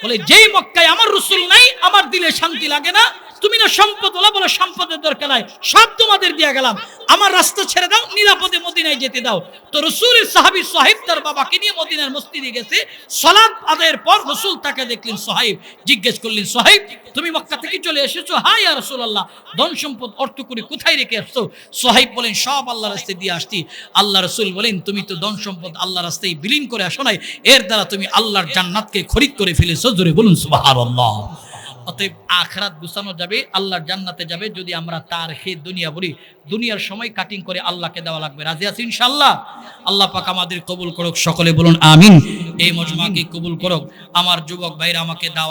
বলে যেই মক্কায় আমার রাসূল নাই আমার দিলে শান্তি লাগে না। তুমি না সম্পদওয়ালা, বলে সম্পদের দরকার নাই, সব তোমাদের দিয়া গেলাম, আমার রাস্তা ছেড়ে দাও, নিরাপদে মদিনায় যেতে দাও। তো রাসূলের সাহাবী সুহাইব তার বাবাকে নিয়ে মদিনার মসজিদে গেছে। সালাত আদায়ের পর রাসূল তাকে দেখলেন সুহাইব, জিজ্ঞেস করলেন, সুহাইব তুমি মক্কা থেকে চলে এসেছো? হ্যাঁ ইয়া রাসূলুল্লাহ। ধন সম্পদ অর্থ করে কোথায় রেখে আসছো? সুহাইব বলেন সব আল্লাহর রাস্তায় দিয়ে আসছি। আল্লাহ রাসূল বলেন তুমি তো ধন সম্পদ আল্লাহর রাস্তায় বিলীন করে আসো নাই, এর দ্বারা তুমি আল্লাহর জান্নাতকে খরিদ করে ফেলেছো। জোরে বলুন সুবহানাল্লাহ। অতএব আখিরাত গুছানো যাবে, আল্লাহর জান্নাতে যাবে যদি আমরা তার হে দুনিয়া বলি। দুনিয়ার সময় কাটিং করে আল্লাহকে দেওয়া লাগবে। রাজি আছি ইনশাআল্লাহ? আল্লাহ পাক আমাদের কবুল করুক, সকলে বলুন আমিন। এই মজমাকে কবুল করুক। আমার যুবক ভাইরা আমাকে দাওয়াত